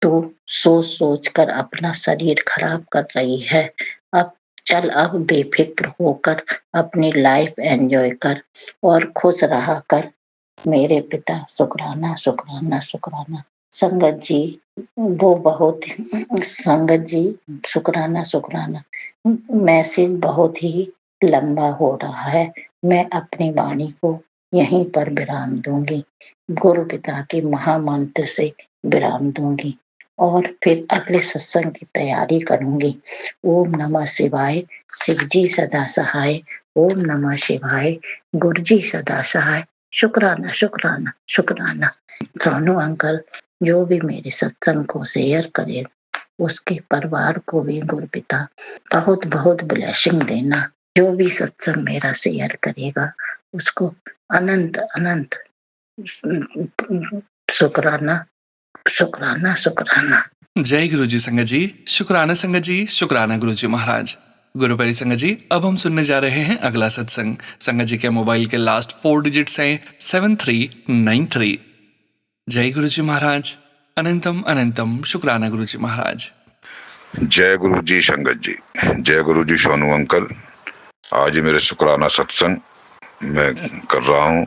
तू सोच सोच कर अपना शरीर खराब कर रही है। अब चल, अब बेफिक्र होकर अपनी लाइफ एंजॉय कर और खुश रहा कर मेरे पिता। शुक्राना शुक्राना शुक्राना। संगत जी वो बहुत संगत जी शुक्राना शुक्राना। मैसेज बहुत ही लंबा हो रहा है, मैं अपनी वाणी को यहीं पर विराम दूंगी। गुरु पिता के महामंत्र से विराम दूंगी और फिर अगले सत्संग की तैयारी करूंगी। ओम नमः शिवाय। शिव जी सदा सहाय। ओम नमः शिवाय। गुरु जी सदा सहाय। शुक्राना शुक्राना शुक्राना। सोनू अंकल जो भी मेरे सत्संग को शेयर करे, उसके परिवार को भी गुरुपिता बहुत बहुत ब्लेसिंग देना। जो भी सत्संग मेरा शेयर करेगा उसको अनंत अनंत शुक्राना शुक्राना शुक्राना। जय गुरु जी संगत जी। शुक्राना संगत जी, शुक्राना गुरु जी महाराज। गुरुपरी संगत जी, अब हम सुनने जा रहे हैं अगला सत्संग। संगत जी के मोबाइल के लास्ट 4 डिजिट्स हैं 7393। जय गुरु जी महाराज। अनंतम अनंतम शुक्राना गुरु जी महाराज। जय गुरु जी संगत जी, जय गुरु जी सोनू अंकल। आज मेरे शुक्राना सत्संग मैं कर रहा हूँ।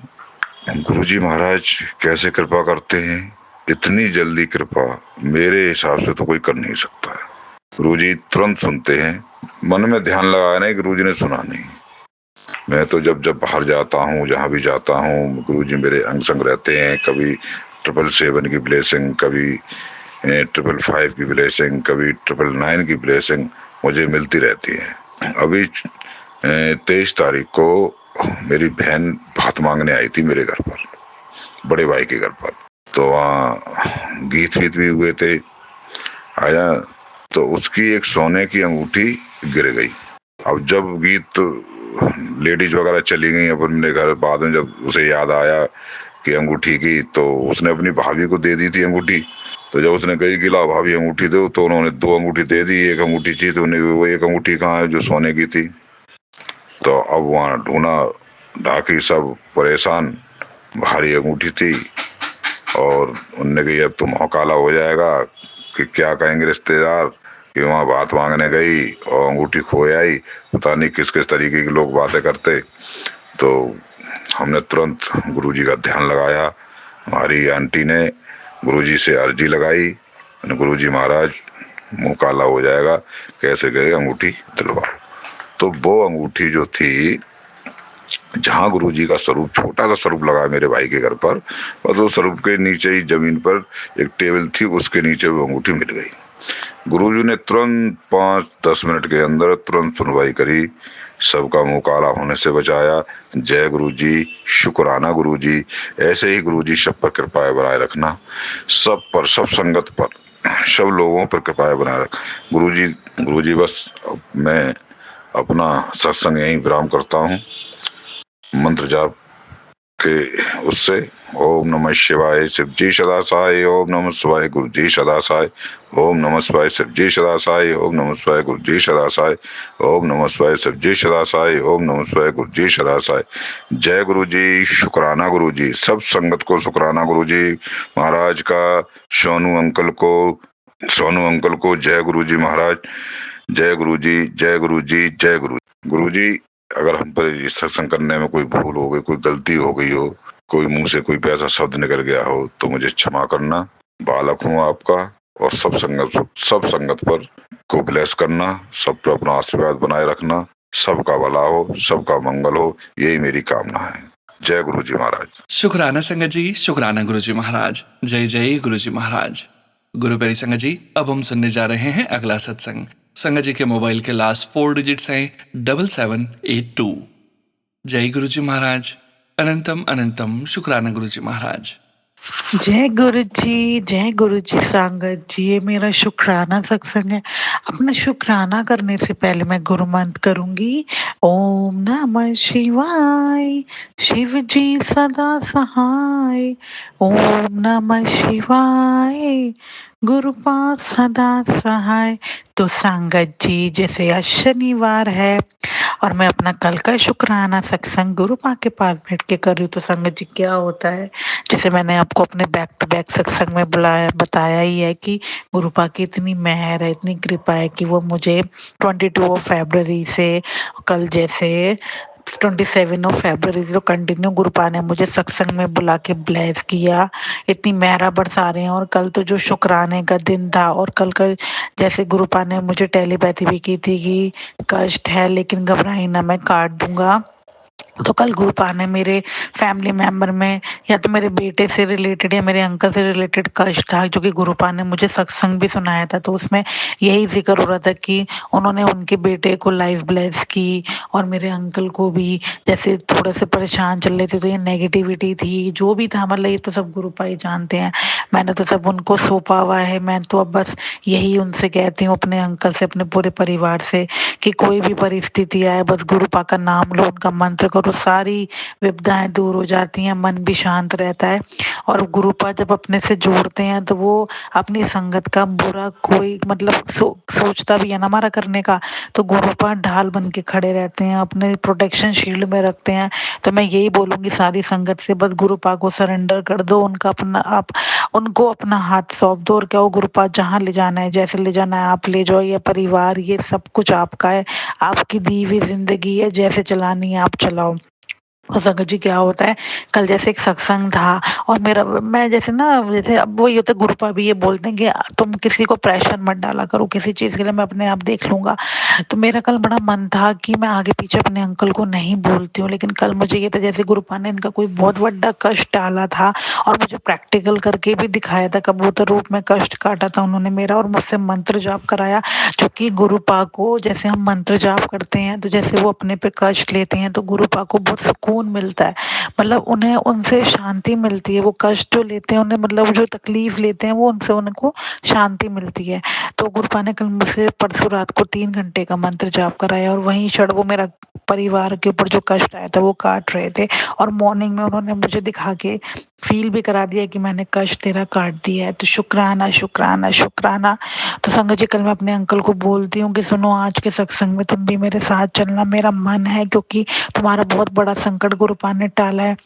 गुरु जी महाराज कैसे कृपा करते हैं, इतनी जल्दी कृपा मेरे हिसाब से तो कोई कर नहीं सकता। गुरु जी तुरंत सुनते हैं, मन में ध्यान लगाया नहीं, गुरु जी ने सुना नहीं। मैं तो जब जब बाहर जाता हूँ, जहाँ भी जाता हूँ, गुरु जी मेरे अंग संग रहते हैं। कभी 777 की ब्लेसिंग, कभी 555 की ब्लेसिंग, कभी 999 की ब्लेसिंग मुझे मिलती रहती है। अभी 23 तारीख को मेरी बहन भात मांगने आई थी मेरे घर पर, बड़े भाई के घर पर। तो वहाँ गीत वीत भी हुए थे आया, तो उसकी एक सोने की अंगूठी गिर गई। अब जब गीत लेडीज वगैरह चली गई अपने घर, बाद में जब उसे याद आया कि अंगूठी की, तो उसने अपनी भाभी को दे दी थी अंगूठी। तो जब उसने कही कि ला भाभी अंगूठी दो, तो उन्होंने 2 अंगूठी दे दी। एक अंगूठी चाहिए तो उन्हें वो एक अंगूठी कहाँ है जो सोने की थी। तो अब वहाँ ढूंढा ढाकी, सब परेशान, भारी अंगूठी थी। और उनने कही अब तो मुँह काला हो जाएगा कि क्या कहेंगे रिश्तेदार कि वहाँ बात मांगने गई और अंगूठी खो आई। पता नहीं किस किस तरीके के लोग बातें करते। तो हमने तुरंत गुरुजी का ध्यान लगाया। हमारी आंटी ने गुरुजी से अर्जी लगाई, गुरुजी महाराज मुंह काला हो जाएगा, कैसे गए अंगूठी दिलवाओ। तो वो अंगूठी जो थी, जहाँ गुरुजी का स्वरूप, छोटा सा स्वरूप लगा मेरे भाई के घर पर, बस वो स्वरूप के नीचे ही जमीन पर एक टेबल थी, उसके नीचे वो अंगूठी मिल गई। गुरुजी ने तुरंत 5-10 मिनट के अंदर तुरंत सुनवाई करी, सबका मुंह काला होने से बचाया। जय गुरुजी, शुक्राना गुरुजी। ऐसे ही गुरुजी सब पर कृपा बनाए रखना, सब पर, सब संगत पर, सब लोगों पर कृपा बनाए रख गुरुजी। बस मैं अपना सत्संग यहीं विराम करता हूँ, मंत्र जाप के उससे। ओम नमः शिवाय शिव जी सदा सहाय। ओम नमः शिवाय गुरु जी सदा सहाय। ओम नमः शिवाय शिव जी सदा सहाय। ओम नमः शिवाय गुरु जी सदा सहाय। ओम नमः शिवाय शिव जी सदा सहाय। ओम नमः शिवाय गुरु जी सदा सहाय। जय गुरु जी, शुक्राना गुरु जी। सब संगत को शुक्राना गुरु जी महाराज का, सोनू अंकल को जय गुरु जी महाराज। जय गुरु जी, जय गुरु जी, जय गुरु जी। अगर हम पर सत्संग करने में कोई भूल हो गई, कोई गलती हो गई हो, कोई मुंह से कोई ऐसा शब्द निकल गया हो, तो मुझे क्षमा करना। बालक हूँ आपका, और सब संगत पर को ब्लेस करना, सब पर अपना आशीर्वाद बनाए रखना, सबका भला हो, सबका मंगल हो, यही मेरी कामना है। जय गुरु जी महाराज। शुक्राना संगत जी, शुक्राना गुरु जी महाराज। जय जय गुरु जी महाराज। गुरु प्यारी संगत जी, अब हम सुनने जा रहे हैं अगला सत्संग। संगत जी के मोबाइल के लास्ट 4 डिजिट्स हैं 7782। जय गुरु जी महाराज। अनंतम अनंतम शुक्राना गुरु जी महाराज। जय गुरु जी संगत जी। ये मेरा शुक्राना सत्संग है। अपना शुक्राना करने से पहले मैं गुरु मंत्र करूंगी। ओम नमः शिवाय, शिव जी सदा सहाय। ओम नमः शिवाय, गुरु पास सदा सहाय। तो संगत जी, जैसे आज शनिवार है और मैं अपना कल का शुक्राना सत्संग गुरु माँ के पास बैठ के कर रही हूँ, तो संगत जी क्या होता है, जैसे मैंने आपको अपने बैक टू बैक सत्संग में बताया ही है कि गुरुपा की इतनी मेहर है, इतनी कृपा है कि वो मुझे 22 फरवरी से कल जैसे 27 फरवरी से कंटिन्यू गुरुपा ने मुझे सत्संग में बुला के ब्लेस किया। इतनी मेहरा बरसा रहे हैं। और कल तो जो शुक्राने का दिन था, और कल का जैसे गुरुपा ने मुझे टेलीपैथी भी की थी कि कष्ट है लेकिन घबराई ना, मैं काट दूंगा। तो कल गुरुपा ने मेरे फैमिली मेंबर में या तो मेरे बेटे से रिलेटेड या मेरे अंकल से रिलेटेड कष्ट था, जो कि गुरुपा ने मुझे सत्संग भी सुनाया था। तो उसमें यही जिक्र हो रहा था कि उन्होंने उनके बेटे को लाइफ ब्लेस की, और मेरे अंकल को भी जैसे थोड़े से परेशान चल रहे थे, तो ये नेगेटिविटी थी जो भी था, मतलब ये तो सब गुरुपा ही जानते हैं। मैंने तो सब उनको सौंपा हुआ है। मैं तो अब बस यही उनसे कहती हूँ, अपने अंकल से, अपने पूरे परिवार से, कि कोई भी परिस्थिति आए बस गुरुपा का नाम लो, उनका मंत्र करो, सारी विपदाएं दूर हो जाती हैं, मन भी शांत रहता है। और गुरुपा जब अपने से जोड़ते हैं तो वो अपनी संगत का बुरा कोई मतलब सोचता भी है ना हमारा करने का, तो गुरुपा ढाल बन के खड़े रहते हैं, अपने प्रोटेक्शन शील्ड में रखते हैं। तो मैं यही बोलूंगी सारी संगत से, बस गुरुपा को सरेंडर कर दो, उनका अपना आप उनको अपना हाथ सौंप दो, और क्या वो गुरुपा जहाँ ले जाना है, जैसे ले जाना है आप ले जाओ। ये परिवार, ये सब कुछ आपका है, आपकी दी हुई जिंदगी है, जैसे चलानी है आप चलाओ। और संगत जी क्या होता है, कल जैसे एक सत्संग था, और मेरा मैं जैसे ना, जैसे अब वही होता है, गुरुपा भी ये बोलते हैं कि तुम किसी को प्रेशर मत डाला करो किसी चीज़ के लिए, मैं अपने आप देख लूंगा। तो मेरा कल बड़ा मन था कि मैं आगे पीछे अपने अंकल को नहीं बोलती हूँ, लेकिन कल मुझे ये था जैसे गुरुपा ने इनका कोई बहुत बड़ा कष्ट डाला था, और मुझे प्रैक्टिकल करके भी दिखाया था, कबूतर रूप में कष्ट काटा था उन्होंने मेरा, और मुझसे मंत्र जाप कराया। जो कि गुरुपा को जैसे हम मंत्र जाप करते हैं, तो जैसे वो अपने पे कष्ट लेते हैं, तो गुरुपा को बहुत सुकून मिलता है, मतलब उन्हें उनसे शांति मिलती है। वो कष्ट जो लेते हैं उन्हें, मतलब जो तकलीफ लेते हैं, वो उनसे उनको शांति मिलती है। तो गुरुपा ने कल मुझसे परसों रात को 3 घंटे का मंत्र जाप कराया, और वहीं क्षण वो मेरा परिवार के ऊपर जो कष्ट आया था वो काट रहे थे, और मॉर्निंग में उन्होंने मुझे दिखा के फील भी करा दिया कि मैंने कष्ट तेरा काट दिया है। तो शुक्राना शुक्राना शुक्राना। तो संगत जी, कल मैं अपने अंकल को बोलती हूँ कि सुनो, आज के सत्संग में तुम भी मेरे साथ चलना, मेरा मन है, क्योंकि तुम्हारा बहुत बड़ा संकट गुरुपा ने टाला है।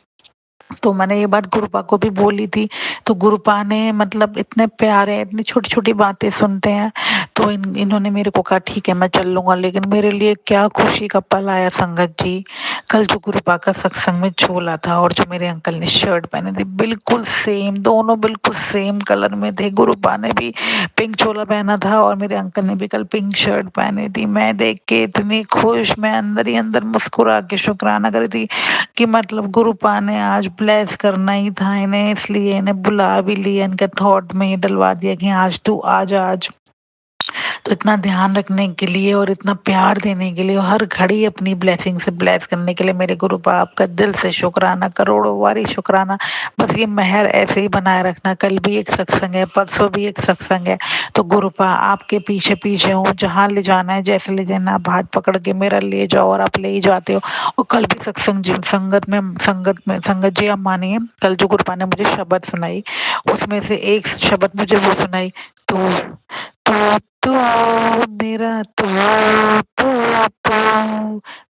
तो मैंने ये बात गुरुपा को भी बोली थी, तो गुरुपा ने मतलब इतने प्यारे, इतनी छोटी छोटी बातें सुनते हैं, तो इन्होंने मेरे को कहा ठीक है मैं चल लूंगा। लेकिन मेरे लिए क्या खुशी का पल आया संगत जी, कल जो गुरुपा का सत्संग में झोला था, और जो मेरे अंकल ने शर्ट पहने थे बिल्कुल सेम, दोनों बिल्कुल सेम कलर में थे। गुरुपा ने भी पिंक चोला पहना था, और मेरे अंकल ने भी कल पिंक शर्ट पहनी थी। मैं देख के इतनी खुश, मैं अंदर ही अंदर मुस्कुरा के शुक्राना करी थी कि मतलब गुरुपा ने आज ब्लेस करना ही था इन्हें, इसलिए इन्हें बुला भी लिया, इनके थॉट में ही डलवा दिया कि आज तू आज आज। तो इतना ध्यान रखने के लिए और इतना प्यार देने के लिए, हर घड़ी अपनी ब्लेसिंग से ब्लेस करने के लिए मेरे गुरुपा आपका दिल से शुक्राना, करोड़ों बारी शुक्राना। बस ये मेहर ऐसे ही बनाए रखना। कल भी एक सत्संग है, परसों भी एक सत्संग है, तो गुरुपा आपके पीछे पीछे हूँ, जहाँ ले जाना है, जैसे ले जाना, आप हाथ पकड़ के मेरा ले जाओ, और आप ले ही जाते हो। और कल भी सत्संग संगत जी आप मानिए, कल जो गुरुपा ने मुझे शब्द सुनाई, उसमें से एक शब्द मुझे वो सुनाई, तो तू मेरा तू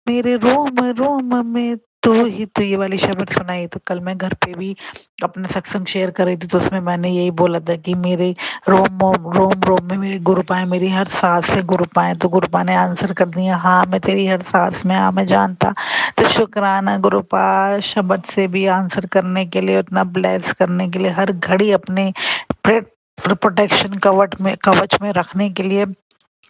मेरे रोम रोम में तू ही तो, ये वाली शब्द सुनाई। तो कल मैं घर पे भी अपने सत्संग शेयर कर रही थी, तो उसमें मैंने यही बोला था कि मेरे रोम रोम में मेरे गुरुपा है, मेरी हर सांस में गुरुपा है। तो गुरुपा ने आंसर कर दिया, हाँ मैं तेरी हर सांस में, हाँ मैं जानता। तो शुक्राना गुरुपा, शब्द से भी आंसर करने के लिए, उतना ब्लेस करने के लिए, हर घड़ी अपने प्रोटेक्शन कवच में रखने के लिए।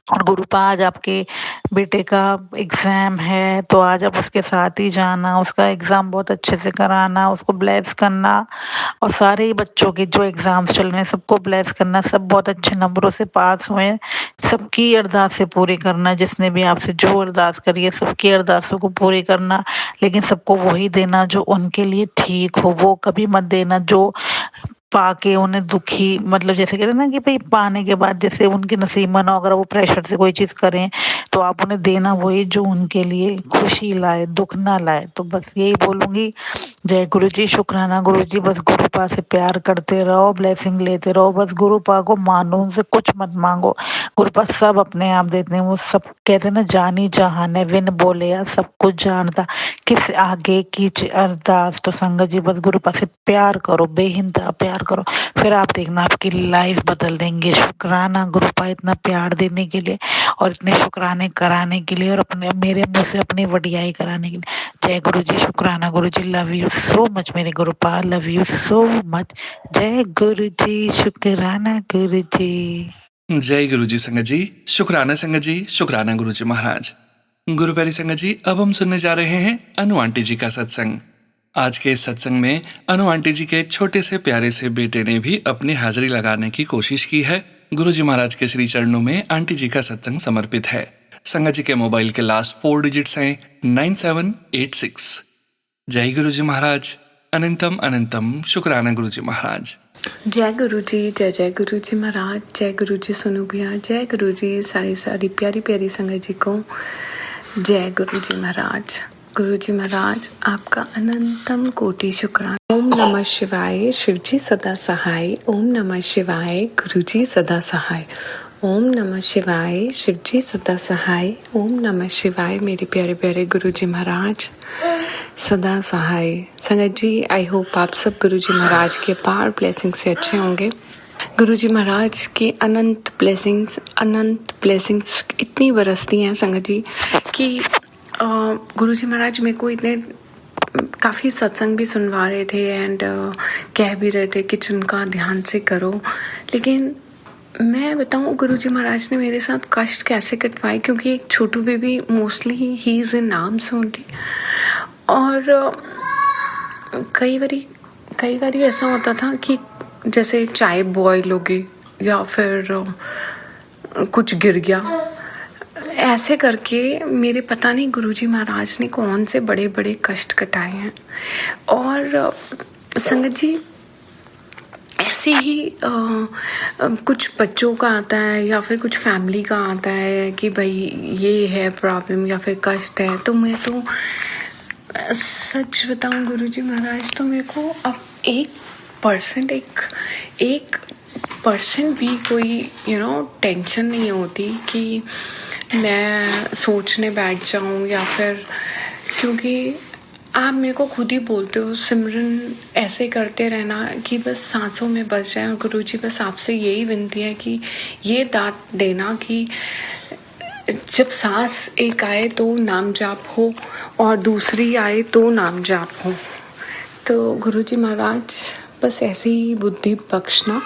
और गुरुपा आज आपके बेटे का एग्जाम है तो आज आप उसके साथ ही जाना, उसका एग्जाम बहुत अच्छे से कराना, उसको ब्लेस करना और सारे ही बच्चों के जो एग्जाम्स चल रहे हैं सबको ब्लेस करना, सब बहुत अच्छे नंबरों से पास हुए, सबकी अरदासें पूरी करना, जिसने भी आपसे जो अरदास करी है सबकी अरदासों को पूरी करना, लेकिन सबको वही देना जो उनके लिए ठीक हो। वो कभी मत देना जो पाके उन्हें दुखी, मतलब जैसे कहते हैं ना कि भाई पाने के बाद जैसे उनके नसीब में ना हो, अगर वो प्रेशर से कोई चीज करें तो आप उन्हें देना वही जो उनके लिए खुशी लाए, दुख ना लाए। तो बस यही बोलूंगी, जय गुरु जी, शुक्राना गुरु जी। बस गुरुपा से प्यार करते रहो, ब्लेसिंग लेते रहो, बस गुरुपा को मानो, उनसे कुछ मत मांगो, गुरुपा सब अपने आप देते हैं। वो सब कहते हैं ना, जानी जहान है विन बोले या सब कुछ जानता, किस आगे की अरदास। तो संगत जी बस गुरुपा से प्यार करो, बेहिंता प्यार करो, फिर आप देखना आपकी लाइफ बदल देंगे। शुक्राना गुरुपा इतना प्यार देने के लिए और इतने शुक्राने कराने के लिए और अपने मेरे मुंह से अपनी वडियाई कराने के लिए। जय गुरु जी, शुक्राना गुरु जी, लव यू सो मच मेरे गुरुपा, लव यू सो मच। जय गुरु जी, शुक्राना गुरु जी। जय गुरु जी संगत जी, शुक्राना संगत जी, शुक्राना गुरु जी महाराज। गुरु प्यारी संगत जी, अब हम सुनने जा रहे हैं अनु आंटी जी का सत्संग। आज के इस सत्संग में अनु आंटी जी के एक छोटे से प्यारे से बेटे ने भी अपनी हाजिरी लगाने की कोशिश की है। गुरु जी महाराज के श्री चरणों में आंटी जी का सत्संग समर्पित है। संगत जी के मोबाइल के लास्ट 4 डिजिट्स हैं 9786। जय गुरु जी महाराज, अनंतम अनंतम शुक्राना गुरु जी महाराज। जय गुरु जी, जय जय गुरु जी महाराज, जय गुरु जी सोनू भैया, जय गुरु जी सारी प्यारी प्यारी संगत जी को जय गुरु जी महाराज। गुरु जी महाराज आपका अनंतम कोटि शुक्राना। ओम नमः शिवाय, शिव जी सदा सहाय। ओम नमः शिवाय, गुरु जी सदा सहाय। ओम नमः शिवाय, शिव जी सदा सहाय। ओम नमः शिवाय, मेरे प्यारे प्यारे गुरु जी महाराज सदा सहाय। संगत जी, आई होप आप सब गुरु जी महाराज के अपार ब्लेसिंग से अच्छे होंगे। गुरु जी महाराज की अनंत ब्लेसिंग्स इतनी बरसती हैं संगत जी कि गुरु जी महाराज मेरे को इतने काफ़ी सत्संग भी सुनवा रहे थे एंड कह भी रहे थे कि जिनका ध्यान से करो, लेकिन मैं बताऊं गुरु जी महाराज ने मेरे साथ कष्ट कैसे कटवाए, क्योंकि एक छोटू baby mostly he is in arms only. और कई बारी ऐसा होता था कि जैसे चाय बॉयल हो गई या फिर कुछ गिर गया, ऐसे करके मेरे पता नहीं गुरुजी महाराज ने कौन से बड़े बड़े कष्ट कटाए हैं। और संगत जी ऐसे ही कुछ बच्चों का आता है या फिर कुछ फैमिली का आता है कि भाई ये है प्रॉब्लम या फिर कष्ट है, तो मैं तो सच बताऊं गुरुजी महाराज, तो मेरे को अब 1% भी कोई टेंशन नहीं होती कि मैं सोचने बैठ जाऊं या फिर, क्योंकि आप मेरे को खुद ही बोलते हो सिमरन ऐसे करते रहना कि बस सांसों में बस जाए। और गुरुजी बस आपसे यही विनती है कि ये दात देना कि जब सांस एक आए तो नाम जाप हो और दूसरी आए तो नाम जाप हो। तो गुरुजी महाराज बस ऐसे ही बुद्धि बख्शना।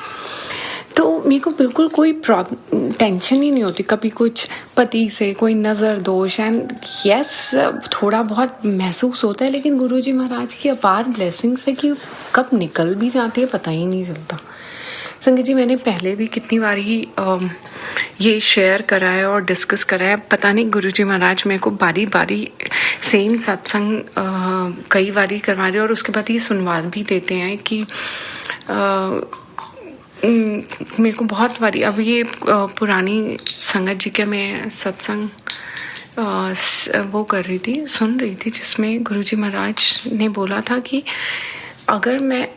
तो मेरे को बिल्कुल कोई टेंशन ही नहीं होती कभी कुछ पति से कोई नज़र दोष, एंड यस थोड़ा बहुत महसूस होता है, लेकिन गुरुजी महाराज की अपार ब्लेसिंग्स है कि कब निकल भी जाती है पता ही नहीं चलता। संगत जी मैंने पहले भी कितनी बार ही ये शेयर करा है और डिस्कस करा है, पता नहीं गुरुजी महाराज मेरे को बारी बारी सेम सत्संग कई बारी करवा रहे और उसके बाद ये सुनवा भी देते हैं कि मेरे को बहुत बारी, अब ये पुरानी संगत जी का मैं सत्संग वो कर रही थी, सुन रही थी, जिसमें गुरुजी महाराज ने बोला था कि अगर मैं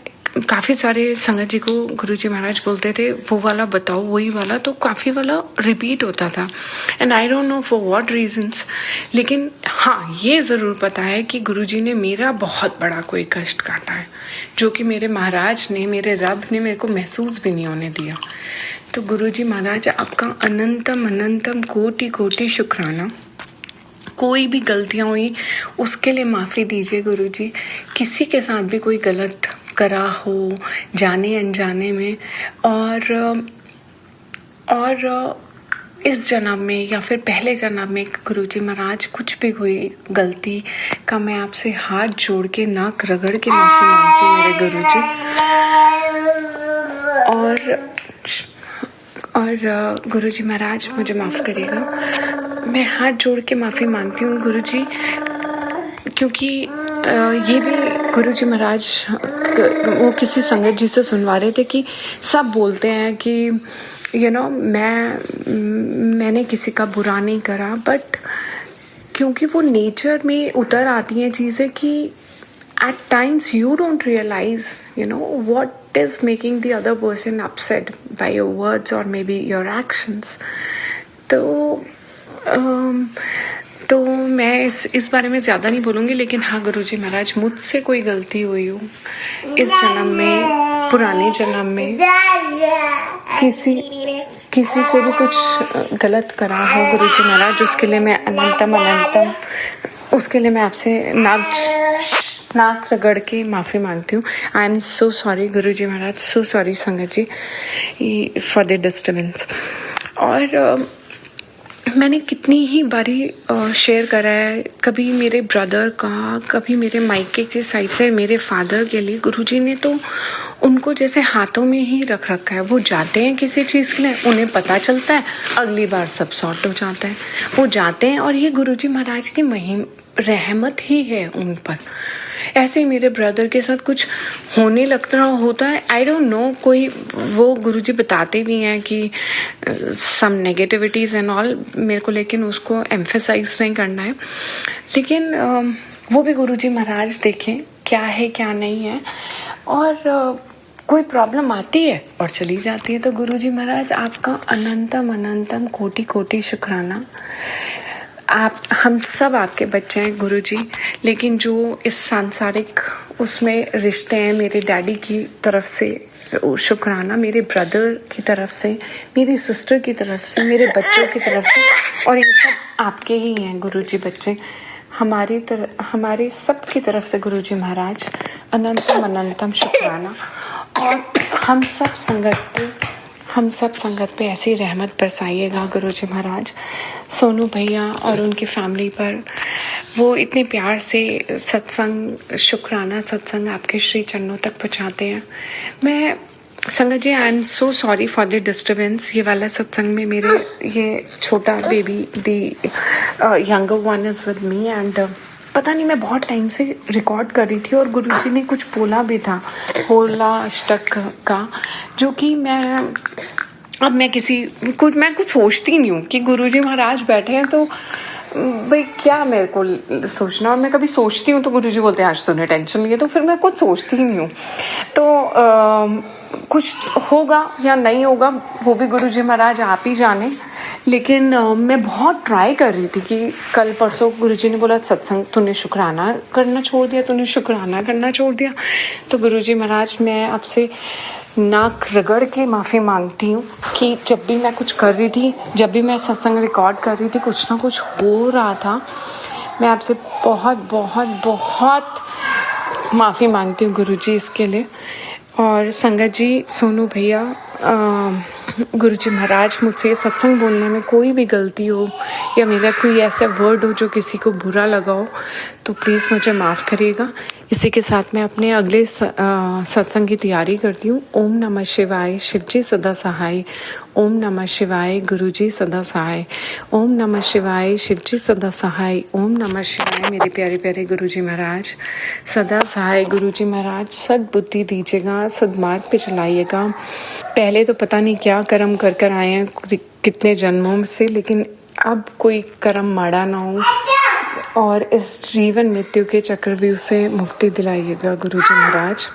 काफ़ी सारे संगत जी को गुरुजी महाराज बोलते थे वो वाला बताओ वही वाला, तो काफ़ी वाला रिपीट होता था and I don't know for what reasons. लेकिन हाँ ये ज़रूर पता है कि गुरुजी ने मेरा बहुत बड़ा कोई कष्ट काटा है जो कि मेरे महाराज ने, मेरे रब ने मेरे को महसूस भी नहीं होने दिया। तो गुरुजी महाराज आपका अनंतम अनंतम कोटि कोटि शुक्राना। कोई भी गलतियाँ हुई उसके लिए माफ़ी दीजिए गुरुजी, किसी के साथ भी कोई गलत करा हो जाने अनजाने में, और इस जन्म में या फिर पहले जन्म में गुरुजी महाराज कुछ भी हुई गलती का मैं आपसे हाथ जोड़ के नाक रगड़ के माफ़ी मांगती हूँ मेरे गुरुजी। और गुरुजी महाराज मुझे माफ़ करिएगा, मैं हाथ जोड़ के माफ़ी मांगती हूँ गुरुजी, क्योंकि ये भी गुरुजी महाराज वो किसी संगत जी से सुनवा रहे थे कि सब बोलते हैं कि मैंने किसी का बुरा नहीं करा, बट क्योंकि वो नेचर में उतर आती हैं चीज़ें कि at times you don't realize what is making the other person upset by your words or maybe your actions. तो मैं इस बारे में ज़्यादा नहीं बोलूँगी, लेकिन हाँ गुरुजी महाराज, मुझसे कोई गलती हुई हो इस जन्म में, पुराने जन्म में किसी से भी कुछ गलत करा हो गुरुजी महाराज, उसके लिए मैं अनंतम उसके लिए मैं आपसे नाक रगड़ के माफ़ी मांगती हूँ। आई am so sorry Guruji Maharaj, so sorry संगत जी फॉर द डिस्टर्बेंस। और मैंने कितनी ही बारी शेयर करा है, कभी मेरे ब्रदर का, कभी मेरे मायके की साइड से मेरे फादर के लिए गुरुजी ने तो उनको जैसे हाथों में ही रख रखा है। वो जाते हैं किसी चीज़ के लिए, उन्हें पता चलता है, अगली बार सब सॉर्ट हो जाता है। वो जाते हैं और ये गुरुजी महाराज की रहमत ही है उन पर। ऐसे ही मेरे ब्रदर के साथ कुछ होने लगता होता है, आई डोंट नो, कोई वो गुरुजी बताते भी हैं कि सम नेगेटिविटीज़ एंड ऑल मेरे को, लेकिन उसको एम्फेसाइज नहीं करना है। लेकिन वो भी गुरुजी महाराज देखें क्या है क्या नहीं है, और कोई प्रॉब्लम आती है और चली जाती है। तो गुरुजी महाराज आपका अनंतम कोटि कोटि शुक्राना। हम सब आपके बच्चे हैं गुरुजी, लेकिन जो इस सांसारिक उसमें रिश्ते हैं, मेरे डैडी की तरफ से शुक्राना, मेरे ब्रदर की तरफ से, मेरी सिस्टर की तरफ से, मेरे बच्चों की तरफ से, और ये सब आपके ही हैं गुरुजी बच्चे, हमारे सब की तरफ से गुरुजी महाराज अनंतम शुक्राना। और हम सब संगत पे ऐसी रहमत बरसाइएगा गुरुजी महाराज, सोनू भैया और उनकी फैमिली पर। वो इतने प्यार से शुक्राना सत्संग आपके श्री चरणों तक पहुँचाते हैं। मैं संगत जी, I am so sorry for the disturbance. ये वाला सत्संग में मेरे ये छोटा baby the younger one is with me, and पता नहीं मैं बहुत टाइम से रिकॉर्ड कर रही थी और गुरुजी ने कुछ बोला भी था, होला अष्टक का, जो कि मैं कुछ सोचती नहीं हूँ कि गुरुजी महाराज बैठे हैं तो भाई क्या मेरे को सोचना। और मैं कभी सोचती हूँ तो गुरुजी बोलते हैं आज तूने टेंशन लिया, तो फिर मैं कुछ सोचती ही नहीं हूँ। तो कुछ होगा या नहीं होगा वो भी गुरुजी महाराज आप ही जाने। लेकिन मैं बहुत ट्राई कर रही थी कि कल परसों गुरुजी ने बोला सत्संग तूने शुक्राना करना छोड़ दिया। तो गुरुजी महाराज, मैं आपसे नाक रगड़ के माफ़ी मांगती हूँ कि जब भी मैं कुछ कर रही थी, जब भी मैं सत्संग रिकॉर्ड कर रही थी, कुछ ना कुछ हो रहा था। मैं आपसे बहुत बहुत बहुत माफ़ी मांगती हूँ गुरुजी इसके लिए। और संगत जी, सोनू भैया, गुरुजी महाराज, मुझसे सत्संग बोलने में कोई भी गलती हो या मेरा कोई ऐसा वर्ड हो जो किसी को बुरा लगा हो तो प्लीज़ मुझे माफ़ करिएगा। इसी के साथ मैं अपने अगले सत्संग की तैयारी करती हूँ। ओम नमः शिवाय, शिवजी सदा सहाय। ओम नमः शिवाय, गुरुजी सदा सहाय। ओम नमः शिवाय, शिवजी सदा सहाय। ओम नमः शिवाय, मेरे प्यारे प्यारे गुरुजी महाराज सदा सहाय। गुरुजी महाराज सद्बुद्धि दीजिएगा, सद्मार्ग पे चलाइएगा। पहले तो पता नहीं क्या कर्म कर आए हैं कितने जन्मों से, लेकिन अब कोई कर्म माड़ा ना हो और इस जीवन मृत्यु के चक्रव्यूह से मुक्ति दिलाइएगा गुरुजी महाराज।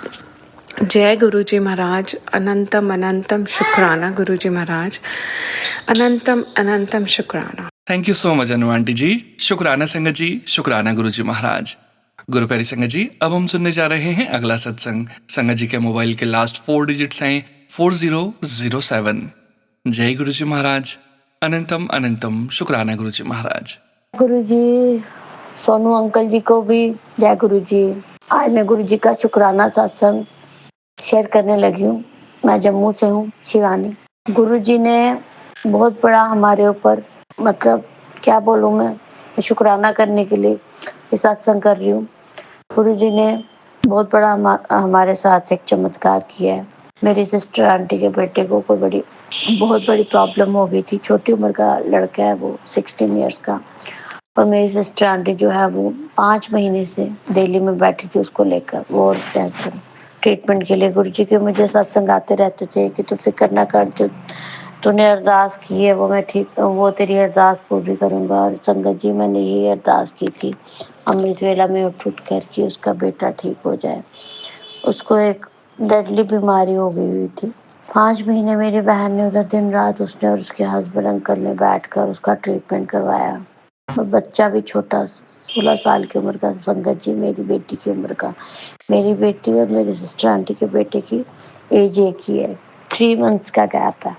जय गुरुजी महाराज। अनंतम शुक्राना गुरुजी महाराज, अनंतम शुक्राना। Thank you so much Anu aunty ji. शुक्राना संगत जी, शुक्राना गुरुजी महाराज। गुरु प्यारी संगत जी, अब हम सुनने जा रहे हैं अगला सत्संग। संगत जी के मोबाइल के लास्ट 4 डिजिट्स हैं 4007। जय गुरुजी महाराज। अनंतम शुक्राना गुरुजी महाराज। गुरुजी, सोनू अंकल जी को भी जय गुरुजी। आज मैं गुरुजी का शुक्राना सत्संग शेयर करने लगी हूँ। मैं जम्मू से हूँ, शिवानी। गुरुजी ने बहुत बड़ा हमारे ऊपर, मतलब क्या बोलूँ मैं शुक्राना करने के लिए ये सत्संग कर रही हूँ। गुरुजी ने बहुत बड़ा हमारे साथ एक चमत्कार किया है। मेरी सिस्टर आंटी के बेटे को कोई बहुत बड़ी प्रॉब्लम हो गई थी। छोटी उम्र का लड़का है वो, 16 इयर्स का। और मेरी सिस्टर आंटी जो है वो 5 महीने से दिल्ली में बैठी थी उसको लेकर, वो और कैंसर ट्रीटमेंट के लिए। गुरुजी के मुझे सत्संग आते रहते थे कि तू फिक्र ना कर, जो तूने अरदास की है वो तेरी अरदास पूरी करूँगा। और संगत जी, मैंने यही अरदास की थी अमृत वेला में उठ कर कि उसका बेटा ठीक हो जाए। उसको एक डेडली बीमारी हो गई हुई थी। 5 महीने मेरी बहन ने उधर दिन रात, उसने और उसके हस्बैंड अंकल ने बैठकर उसका ट्रीटमेंट करवाया। और बच्चा भी छोटा, 16 साल की उम्र का, संगत जी मेरी बेटी की उम्र का। मेरी बेटी और मेरी सिस्टर आंटी के बेटे की एज एक ही है, 3 मंथ्स का गैप है।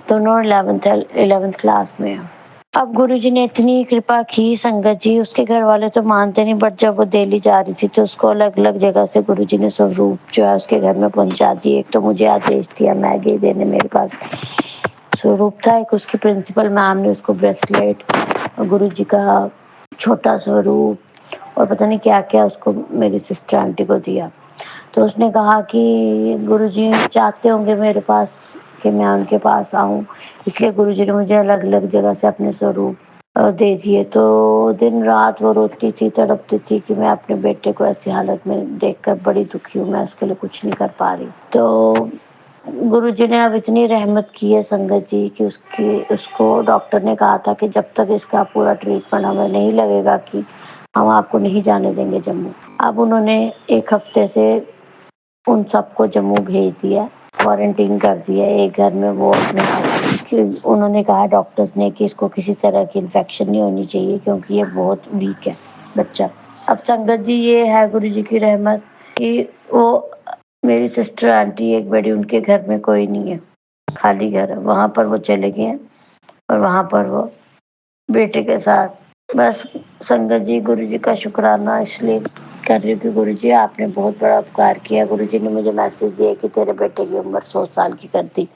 दोनों 11th क्लास में है। अब गुरुजी ने इतनी कृपा की संगत जी, उसके घर वाले तो मानते नहीं, बट जब वो दिल्ली जा रही थी तो उसको अलग अलग जगह से गुरुजी ने स्वरूप जो है उसके घर में पहुंचा दिए। एक तो मुझे आदेश दिया मैगी देने, मेरे पास स्वरूप था। एक उसकी प्रिंसिपल मैम ने उसको ब्रेसलेट, गुरुजी का छोटा स्वरूप और पता नहीं क्या क्या उसको मेरी सिस्टर आंटी को दिया। तो उसने कहा कि गुरुजी चाहते होंगे मेरे पास कि मैं उनके पास आऊँ, इसलिए गुरुजी ने मुझे अलग अलग जगह से अपने स्वरूप दे दिए। तो दिन रात वो रोती थी, तड़पती थी कि मैं अपने बेटे को ऐसी हालत में देखकर बड़ी दुखी हूँ, मैं उसके लिए कुछ नहीं कर पा रही। तो गुरुजी ने अब इतनी रहमत की है संगत जी कि उसको डॉक्टर ने कहा था कि जब तक इसका पूरा ट्रीटमेंट हमें नहीं लगेगा कि हम आपको नहीं जाने देंगे जम्मू। अब उन्होंने 1 हफ्ते से उन सबको जम्मू भेज दिया, क्वारंटीन कर दिया एक घर में। वो अपने कि उन्होंने कहा डॉक्टर्स ने कि इसको किसी तरह की इन्फेक्शन नहीं होनी चाहिए क्योंकि ये बहुत वीक है बच्चा। अब संगत जी ये है गुरुजी की रहमत कि वो मेरी सिस्टर आंटी एक बड़ी, उनके घर में कोई नहीं है, खाली घर है, वहाँ पर वो चले गए हैं और वहाँ पर वो बेटे के साथ। बस संगत जी गुरुजी का शुक्राना इसलिए कर रही हूँ कि गुरुजी आपने बहुत बड़ा उपकार किया। गुरुजी ने मुझे मैसेज दिया कि तेरे बेटे की उम्र 100 साल की कर दी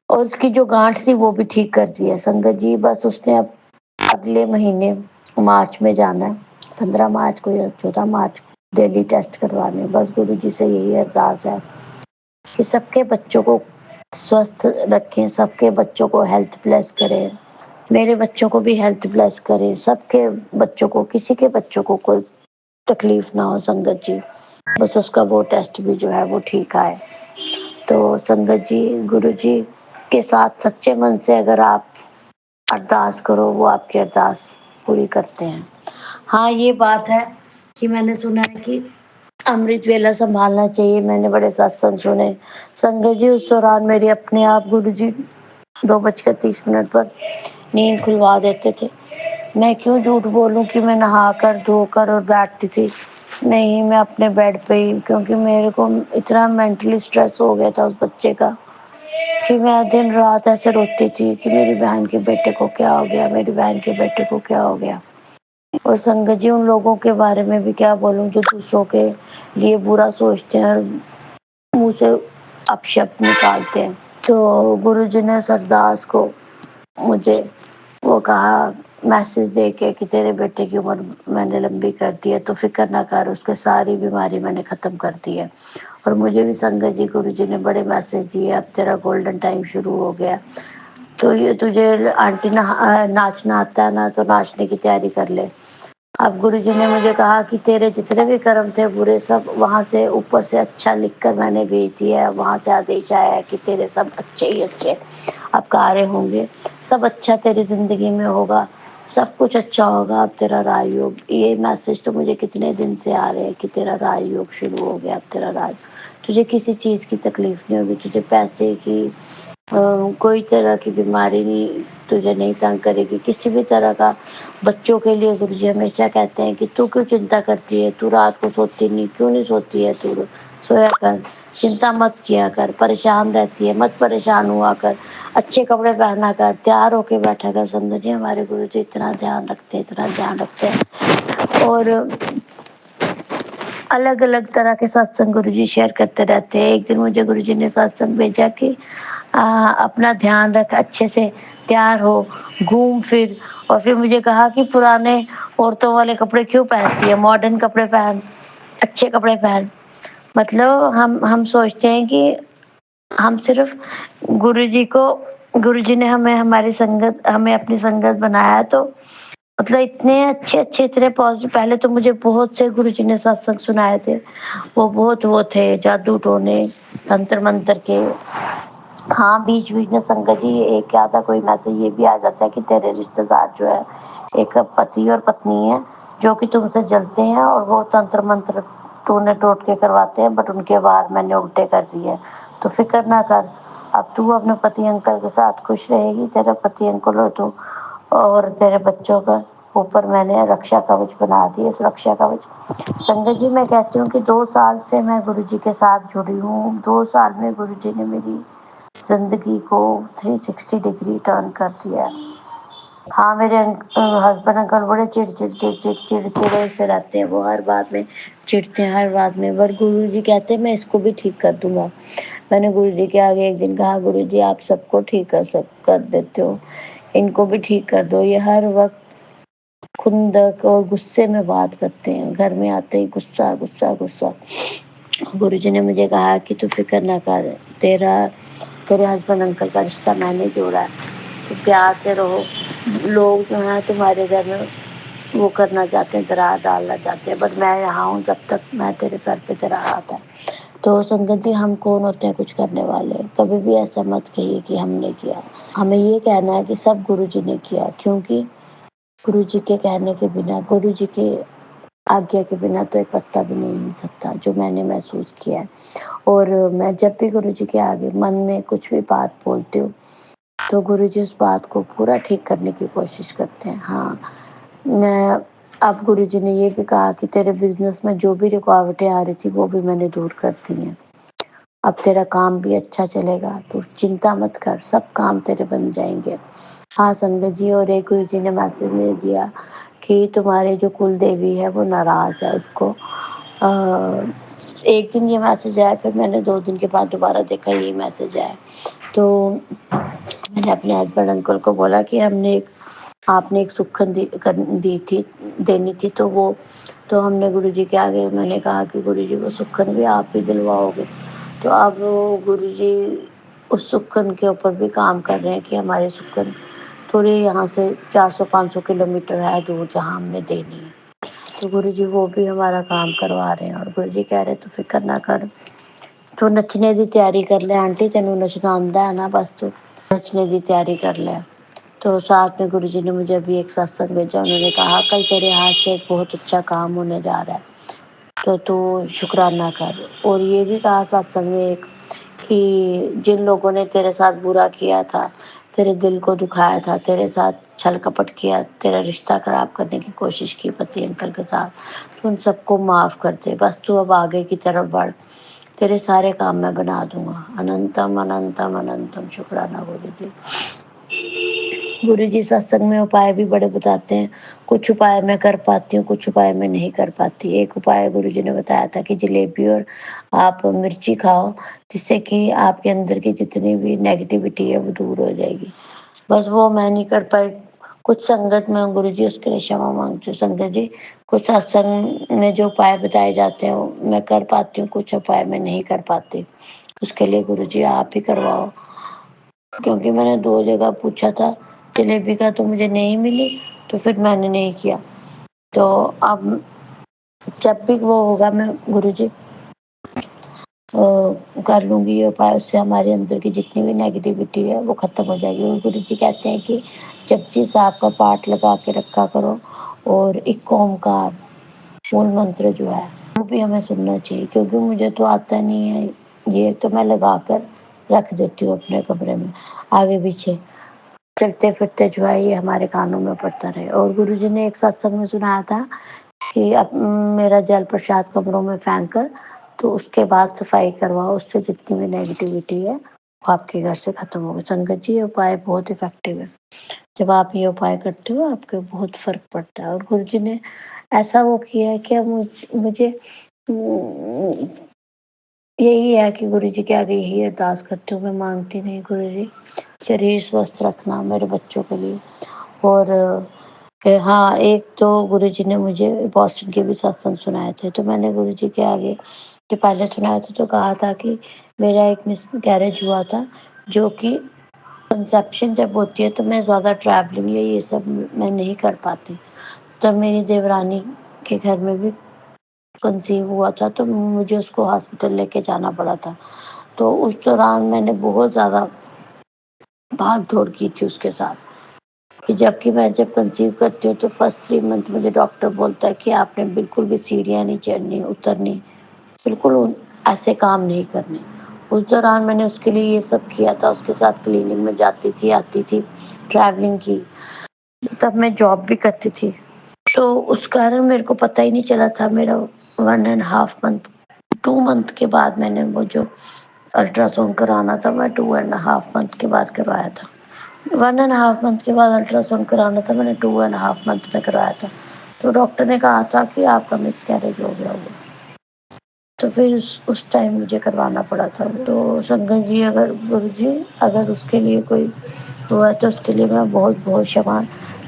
और उसकी जो गांठ थी वो भी ठीक कर दी है संगत जी। बस उसने अब अगले महीने मार्च में जाना है, 15 मार्च को या 14 मार्च को दिल्ली टेस्ट करवाने। बस गुरुजी से यही अरदास है कि सबके बच्चों को स्वस्थ रखें, सबके बच्चों को हेल्थ ब्लेस करें, मेरे बच्चों को भी हेल्थ ब्लेस करें, सबके बच्चों को, किसी के बच्चों को कोई तकलीफ ना हो संगत जी। बस उसका वो टेस्ट भी जो है वो ठीक आए। तो संगत जी गुरुजी के साथ सच्चे मन से अगर आप अरदास करो, वो आपकी अरदास पूरी करते हैं। हाँ, ये बात है कि मैंने सुना है कि अमृत वेला संभालना चाहिए, मैंने बड़े सत्संग सुने संगत जी। उस दौरान मेरी अपने आप गुरुजी 2:30 पर नींद खुलवा देते थे। मैं क्यों झूठ बोलूं कि मैं नहाकर धोकर और बैठती थी, नहीं मैं अपने बेड पे ही, क्योंकि मेरे को इतना मेंटली स्ट्रेस हो गया था उस बच्चे का कि मैं दिन रात ऐसे रोती थी कि मेरी बहन के बेटे को क्या हो गया, मेरी बहन के बेटे को क्या हो गया। और संगत जी उन लोगों के बारे में भी क्या बोलूं जो दूसरों के लिए बुरा सोचते हैं और मुंह से अपशब्द निकालते हैं। तो गुरुजी ने सरदास को मुझे वो कहा मैसेज दे के कि तेरे बेटे की उम्र मैंने लंबी कर दी है, तो फिक्र ना कर, उसके सारी बीमारी मैंने ख़त्म कर दी है। और मुझे भी संगत जी गुरुजी ने बड़े मैसेज दिए, अब तेरा गोल्डन टाइम शुरू हो गया, तो ये तुझे आंटी नाचना आता है ना, तो नाचने की तैयारी कर ले। अब गुरुजी ने मुझे कहा कि तेरे जितने भी कर्म थे बुरे, सब वहाँ से ऊपर से अच्छा लिखकर मैंने भेज दिया है, वहाँ से आदेश आया है कि तेरे सब अच्छे ही अच्छे अब कार्य होंगे, सब अच्छा तेरी ज़िंदगी में होगा, सब कुछ अच्छा होगा, अब तेरा राजयोग। ये मैसेज तो मुझे कितने दिन से आ रहे हैं कि तेरा राजयोग शुरू हो गया, अब तेरा राज, तुझे किसी चीज़ की तकलीफ नहीं होगी, तुझे पैसे की कोई तरह की बीमारी नहीं, तुझे नहीं तंग करेगी किसी भी तरह का। बच्चों के लिए गुरुजी हमेशा कहते हैं कि तू क्यों चिंता करती है, तू रात को सोती नहीं, क्यों नहीं सोती है, तू सोया कर, चिंता मत किया कर, परेशान रहती है मत परेशान हुआ कर, अच्छे कपड़े पहना कर, तैयार होके बैठा कर। संगत जी हमारे गुरुजी इतना ध्यान रखते हैं, इतना ध्यान रखते हैं। और अलग-अलग तरह के सत्संग गुरुजी शेयर करते रहते हैं। एक दिन मुझे गुरुजी ने सत्संग भेजा कि अपना ध्यान रख, अच्छे से तैयार हो, घूम फिर, और फिर मुझे कहा कि पुराने औरतों वाले कपड़े क्यों पहनती है, मॉडर्न कपड़े पहन, अच्छे कपड़े पहन। मतलब हम सोचते हैं कि हम सिर्फ गुरुजी को गुरुजी ने हमें अपनी संगत बनाया, तो मतलब इतने अच्छे इतने पॉजिटिव। पहले तो मुझे बहुत से गुरुजी ने सत्संग सुनाए थे, वो थे जादू टोने, तंत्र मंत्र के। हाँ, बीच-बीच में संगत जी एक क्या था, कोई मैसेज ये भी आ जाता है कि तेरे रिश्तेदार जो है, एक पति और पत्नी है जो कि तुमसे जलते हैं और वो तंत्र मंत्र टोने टोटके करवाते हैं, बट उनके वार मैंने उल्टे कर दिए। तो फिक्र ना कर, अब तू अपने पति अंकल के साथ खुश रहेगी, तेरे पति अंकल हो तू और तेरे बच्चों का ऊपर मैंने रक्षा कवच बना दिए। इस रक्षा कवच संगत जी, मैं कहती हूँ कि 2 साल से मैं गुरुजी के साथ जुड़ी हूँ। 2 साल में गुरुजी ने मेरी ज़िंदगी को 360 डिग्री टर्न कर दिया है। हाँ, मेरे हस्बैंड अंकल बड़े चिड़चिड़े से रहते हैं। वो हर बात में चिढ़ते हैं, हर बात में। पर गुरुजी कहते हैं मैं इसको भी ठीक कर दूँगा। मैंने गुरुजी के आगे एक दिन कहा, गुरुजी आप सबको ठीक कर देते हो, इनको भी ठीक कर दो। ये हर वक़्त खुंदक और गुस्से में बात करते हैं, घर में आते ही गुस्सा, गुस्सा, गुस्सा। गुरुजी ने मुझे कहा कि तू फ़िक्र ना कर, तेरे हस्बैंड अंकल का रिश्ता मैंने जोड़ा है, तो प्यार से रहो। लोग जो हैं तुम्हारे घर में वो करना चाहते हैं, दरार डालना चाहते हैं, बट मैं यहाँ हूँ जब तक मैं तेरे सर पे तेरा हाथ है। तो संगत जी, हम कौन होते हैं कुछ करने वाले? कभी भी ऐसा मत कहिए कि हमने किया। हमें ये कहना है कि सब गुरुजी ने किया, क्योंकि गुरुजी के कहने के बिना, गुरुजी के आज्ञा के बिना तो एक पत्ता भी नहीं हिल सकता, जो मैंने महसूस किया है। और मैं जब भी गुरुजी के आगे मन में कुछ भी बात बोलती हूँ, तो गुरुजी उस बात को पूरा ठीक करने की कोशिश करते हैं। हाँ, अब गुरुजी ने ये भी कहा कि तेरे बिज़नेस में जो भी रुकावटें आ रही थी, वो भी मैंने दूर कर दी हैं। अब तेरा काम भी अच्छा चलेगा, तू चिंता मत कर, सब काम तेरे बन जाएँगे। हाँ संगत जी, और एक गुरुजी ने मैसेज दे दिया कि तुम्हारे जो कुल देवी है वो नाराज़ है, उसको एक दिन ये मैसेज आया, फिर मैंने 2 दिन के बाद दोबारा देखा यही मैसेज आया। तो मैंने अपने हस्बैंड अंकल को बोला कि आपने एक सुक्खन देनी थी, तो हमने गुरुजी के आगे मैंने कहा कि गुरुजी वो सुक्खन भी आप ही दिलवाओगे। तो अब गुरुजी उस सुक्खन के ऊपर भी काम कर रहे हैं कि हमारी सुक्खन थोड़ी यहाँ से 400-500 किलोमीटर है दूर, जहाँ हमने देनी है। तो गुरुजी वो भी हमारा काम करवा रहे हैं, और गुरुजी कह रहे तू फिक्र ना कर, तू नच्चने दी तैयारी कर ले आंटी, तेनू नच्चना आंदा है ना, बस तू नच्चने दी तैयारी कर ले। तो साथ में गुरुजी ने मुझे अभी एक सत्संग भेजा, उन्होंने कहा कल तेरे हाथ से एक बहुत अच्छा काम होने जा रहा है, तो तू शुक्राना कर। और ये भी कहा सत्संग में एक कि जिन लोगों ने तेरे साथ बुरा किया था, तेरे दिल को दुखाया था, तेरे साथ छल कपट किया, तेरा रिश्ता खराब करने की कोशिश की पति अंकल के साथ, तो उन सबको माफ़ कर दे। बस तू अब आगे की तरफ बढ़, तेरे सारे काम मैं बना दूँगा। अनंतम अनंतम अनंतम शुक्राना गुरुजी। गुरुजी सत्संग में उपाय भी बड़े बताते हैं। कुछ उपाय मैं कर पाती हूँ, कुछ उपाय मैं नहीं कर पाती। एक उपाय गुरुजी ने बताया था कि जलेबी और आप मिर्ची खाओ, जिससे कि आपके अंदर की जितनी भी नेगेटिविटी है वो दूर हो जाएगी। बस वो मैं नहीं कर पाई। कुछ संगत में गुरुजी उसके लिए क्षमा मांगती हूँ। संगत जी, कुछ सत्संग में जो उपाय बताए जाते हैं वो मैं कर पाती हूँ, कुछ उपाय मैं नहीं कर पाती। उसके लिए गुरुजी आप ही करवाओ, क्योंकि मैंने 2 जगह पूछा था जलेबी का, तो मुझे नहीं मिली, तो फिर मैंने नहीं किया। तो अब जब भी वो होगा मैं गुरुजी कर लूँगी ये उपाय, उससे हमारे अंदर की जितनी भी नेगेटिविटी है वो ख़त्म हो जाएगी। और गुरुजी कहते हैं कि जपजी साहब का पाठ लगा के रखा करो, और एक ओंकार मूल मंत्र जो है वो भी हमें सुनना चाहिए, क्योंकि मुझे तो आता नहीं है ये, तो मैं लगा कर रख देती हूँ अपने कमरे में आगे पीछे, चलते फिरते जो है ये हमारे कानों में पड़ता रहे। और गुरुजी ने एक सत्संग में सुनाया था कि अब मेरा जल प्रसाद कमरों में फेंक कर, तो उसके बाद सफाई करवाओ, उससे जितनी भी नेगेटिविटी है वो आपके घर से खत्म होगी। संगत जी, ये उपाय बहुत इफेक्टिव है। जब आप ये उपाय करते हो आपको बहुत फ़र्क पड़ता है। और गुरुजी ने ऐसा वो किया है कि अब मुझे उम, यही है कि गुरुजी के आगे यही अरदास करती हूँ, मैं माँगती नहीं गुरुजी, शरीर स्वस्थ रखना मेरे बच्चों के लिए। और हाँ, एक तो गुरुजी ने मुझे बॉस्टन के भी सत्संग सुनाए थे, तो मैंने गुरुजी के आगे जो पहले सुनाए थे तो कहा था कि मेरा एक मिसकैरेज हुआ था, जो कि कंसेप्शन जब होती है तो मैं ज़्यादा ट्रैवलिंग या ये सब मैं नहीं कर पाती। तब मेरी देवरानी के घर में भी कंसीव हुआ था, तो मुझे उसको हॉस्पिटल लेके जाना पड़ा था। तो उस दौरान मैंने बहुत ज़्यादा भाग-दौड़ की थी उसके साथ, कि जबकि मैं जब कंसीव करती हूँ तो फर्स्ट 3 मंथ मुझे डॉक्टर बोलता है कि आपने बिल्कुल भी सीढ़ियाँ नहीं चढ़नी, उतरनी, बिल्कुल ऐसे काम नहीं करने। उस दौरान मैंने उसके लिए ये सब किया था, उसके साथ क्लीनिंग में जाती थी, आती थी, ट्रैवलिंग की, तब मैं जॉब भी करती थी। तो उस कारण मेरे को पता ही नहीं चला था मेरा 1 एंड हाफ मंथ 2 मंथ के बाद मैंने वो जो अल्ट्रासाउंड कराना था, मैं 2 एंड हाफ मंथ के बाद करवाया था। 1 एंड हाफ मंथ के बाद अल्ट्रासाउंड कराना था, मैंने 2 एंड हाफ मंथ में करवाया था। तो डॉक्टर ने कहा था कि आपका मिसकैरेज हो गया होगा। तो फिर उस टाइम मुझे करवाना पड़ा था। तो संगत जी, अगर गुरुजी अगर उसके लिए कोई हुआ है तो उसके लिए मैं बहुत-बहुत क्षमा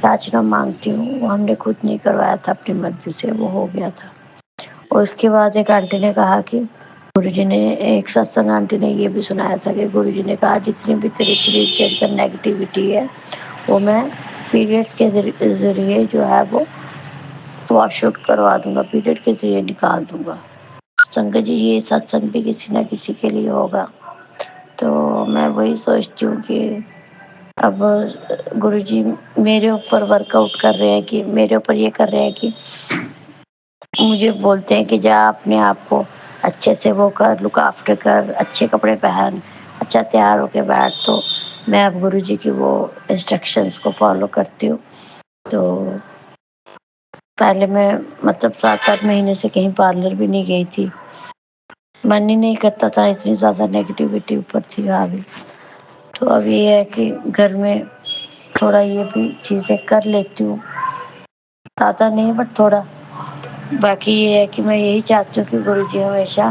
याचना माँगती हूँ। वो हमने खुद नहीं करवाया था अपनी मर्ज़ी से, वो हो गया था। और उसके बाद एक आंटी ने कहा कि गुरुजी ने एक सत्संग आंटी ने ये भी सुनाया था कि गुरुजी ने कहा जितनी भी तेरे शरीर के अंदर नेगेटिविटी है, वो मैं पीरियड्स के ज़रिए जो है वो वॉश आउट करवा दूँगा, पीरियड के ज़रिए निकाल दूँगा। संगत जी, ये सत्संग भी किसी न किसी के लिए होगा। तो मैं वही सोचती हूँ कि अब गुरुजी मेरे ऊपर वर्कआउट कर रहे हैं, कि मेरे ऊपर ये कर रहे हैं कि मुझे बोलते हैं कि जा अपने आप को अच्छे से वो कर, लुक आफ्टर कर, अच्छे कपड़े पहन, अच्छा तैयार होके बैठ। तो मैं अब गुरुजी की वो इंस्ट्रक्शंस को फॉलो करती हूँ। तो पहले मैं मतलब 7-8 महीने से कहीं पार्लर भी नहीं गई थी। मन ही नहीं करता था, इतनी ज़्यादा नेगेटिविटी ऊपर थी हावी। तो अब ये है कि घर में थोड़ा ये भी चीज़ें कर लेती हूँ, ज़्यादा नहीं बट थोड़ा। बाकी ये है कि मैं यही चाहती हूँ कि गुरुजी हमेशा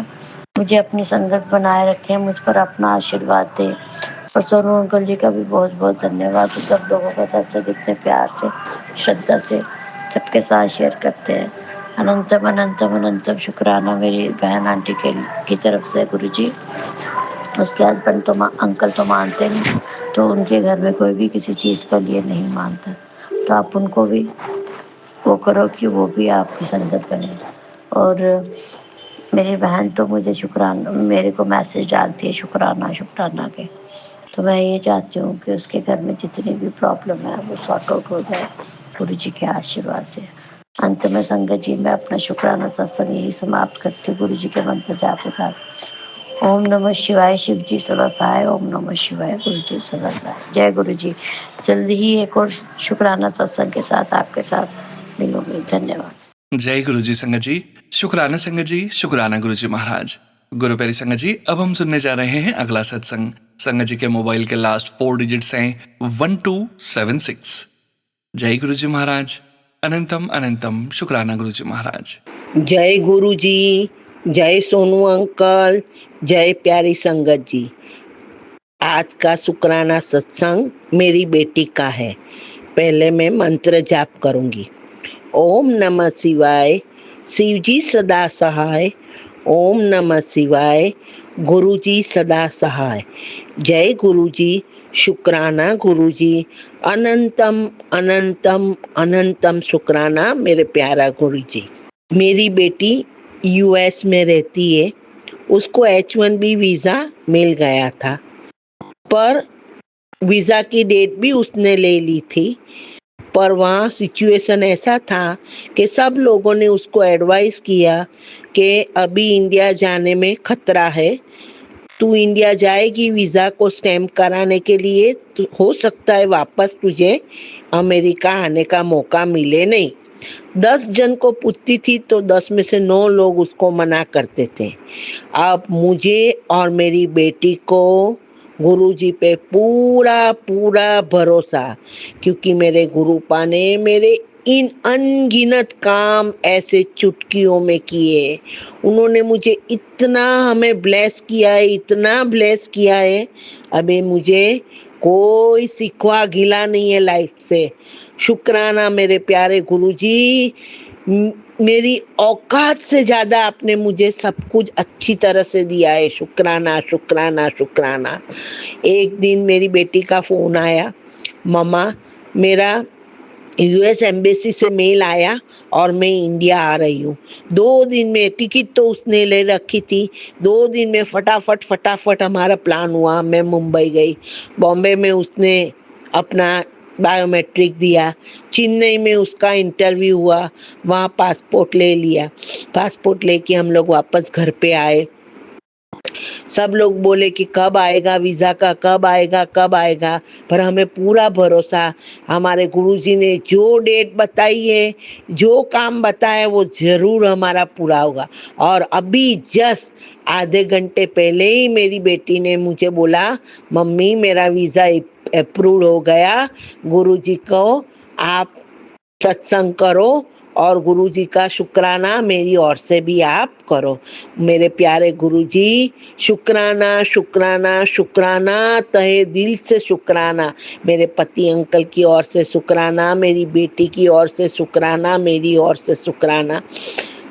मुझे अपनी संगत बनाए रखें, मुझ पर अपना आशीर्वाद दें। और सोनू अंकल जी का भी बहुत-बहुत धन्यवाद, वो सब लोगों के साथ सब इतने प्यार से, श्रद्धा से सबके साथ शेयर करते हैं। अनंतम अनंतम अनंतम शुक्राना मेरी बहन आंटी की तरफ से गुरुजी। उसके हस्बैंड तो अंकल तो मानते नहीं, तो उनके घर में कोई भी किसी चीज़ के लिए नहीं मानता। तो आप उनको भी वो करो कि वो भी आपकी संगत बने। और मेरी बहन तो मुझे शुक्राना मेरे को मैसेज डालती है शुक्राना शुक्राना के। तो मैं ये चाहती हूँ कि उसके घर में जितनी भी प्रॉब्लम है वो सॉर्ट आउट हो जाए गुरु जी के आशीर्वाद से। अंत में संगत जी, मैं अपना शुक्राना सत्संग यही समाप्त करती हूँ गुरु जी के मंत्र जाप के साथ। ओम नमः शिवाय, शिव जी सदा सहाय। ओम नमः शिवाय, गुरु जी सदा सहाय। जय गुरु जी। जल्दी ही एक और शुक्राना सत्संग के साथ आपके साथ मिलूंगी। धन्यवाद। जय गुरु जी संगत जी, शुक्राना संगत जी, शुक्राना गुरु जी महाराज। गुरु प्यारी संगत जी, अब हम सुनने जा रहे हैं अगला सत्संग। संगत जी के मोबाइल के लास्ट 4 डिजिट्स हैं 1276। जय गुरु जी महाराज। अनंतम अनंतम शुक्राना गुरु जी महाराज। जय गुरु जी, जय सोनू अंकल, जय प्यारी संगत जी। आज का शुक्राना सत्संग मेरी बेटी का है। पहले मैं मंत्र जाप करूंगी। ओम नमः शिवाय, शिव जी सदा सहाय। ओम नमः शिवाय, गुरु जी सदा सहाय। जय गुरु जी, शुक्राना गुरु जी। अनंतम अनंतम अनंतम शुक्राना मेरे प्यारा गुरु जी। मेरी बेटी यूएस में रहती है, उसको H1B वीज़ा मिल गया था, पर वीज़ा की डेट भी उसने ले ली थी। पर वहाँ सिचुएशन ऐसा था कि सब लोगों ने उसको एडवाइस किया कि अभी इंडिया जाने में खतरा है, तू इंडिया जाएगी वीज़ा को स्टैम्प कराने के लिए, तो हो सकता है वापस तुझे अमेरिका आने का मौका मिले नहीं। 10 जन को पूछती थी तो 10 में से 9 लोग उसको मना करते थे। अब मुझे और मेरी बेटी को गुरुजी पे पूरा पूरा भरोसा, क्योंकि मेरे गुरुपा ने मेरे इन अनगिनत काम ऐसे चुटकियों में किए। उन्होंने मुझे इतना हमें ब्लेस किया है, इतना ब्लेस किया है, अभी मुझे कोई सिकवा गिला नहीं है लाइफ से। शुक्राना मेरे प्यारे गुरुजी, मेरी औकात से ज्यादा आपने मुझे सब कुछ अच्छी तरह से दिया है। शुक्राना शुक्राना शुक्राना। एक दिन मेरी बेटी का फोन आया, मम्मा मेरा यूएस एम्बेसी से मेल आया और मैं इंडिया आ रही हूँ। 2 दिन में टिकट तो उसने ले रखी थी, 2 दिन में फटाफट हमारा प्लान हुआ। मैं मुंबई गई, बॉम्बे में उसने अपना बायोमेट्रिक दिया, चेन्नई में उसका इंटरव्यू हुआ, वहाँ पासपोर्ट ले लिया। पासपोर्ट लेके हम लोग वापस घर पे आए। सब लोग बोले कि कब आएगा वीजा का, कब आएगा, पर हमें पूरा भरोसा, हमारे गुरुजी ने जो डेट बताई है, जो काम बताया है, वो जरूर हमारा पूरा होगा। और अभी जस्ट आधे घंटे पहले ही मेरी बेटी ने मुझे बोला, मम्मी मेरा वीजा अप्रूव हो गया, गुरुजी को आप सत्संग करो और गुरुजी का शुक्राना मेरी ओर से भी आप करो। मेरे प्यारे गुरुजी, शुक्राना शुक्राना शुक्राना, तहे दिल से शुक्राना। मेरे पति अंकल की ओर से शुक्राना, मेरी बेटी की ओर से शुक्राना, मेरी ओर से शुक्राना।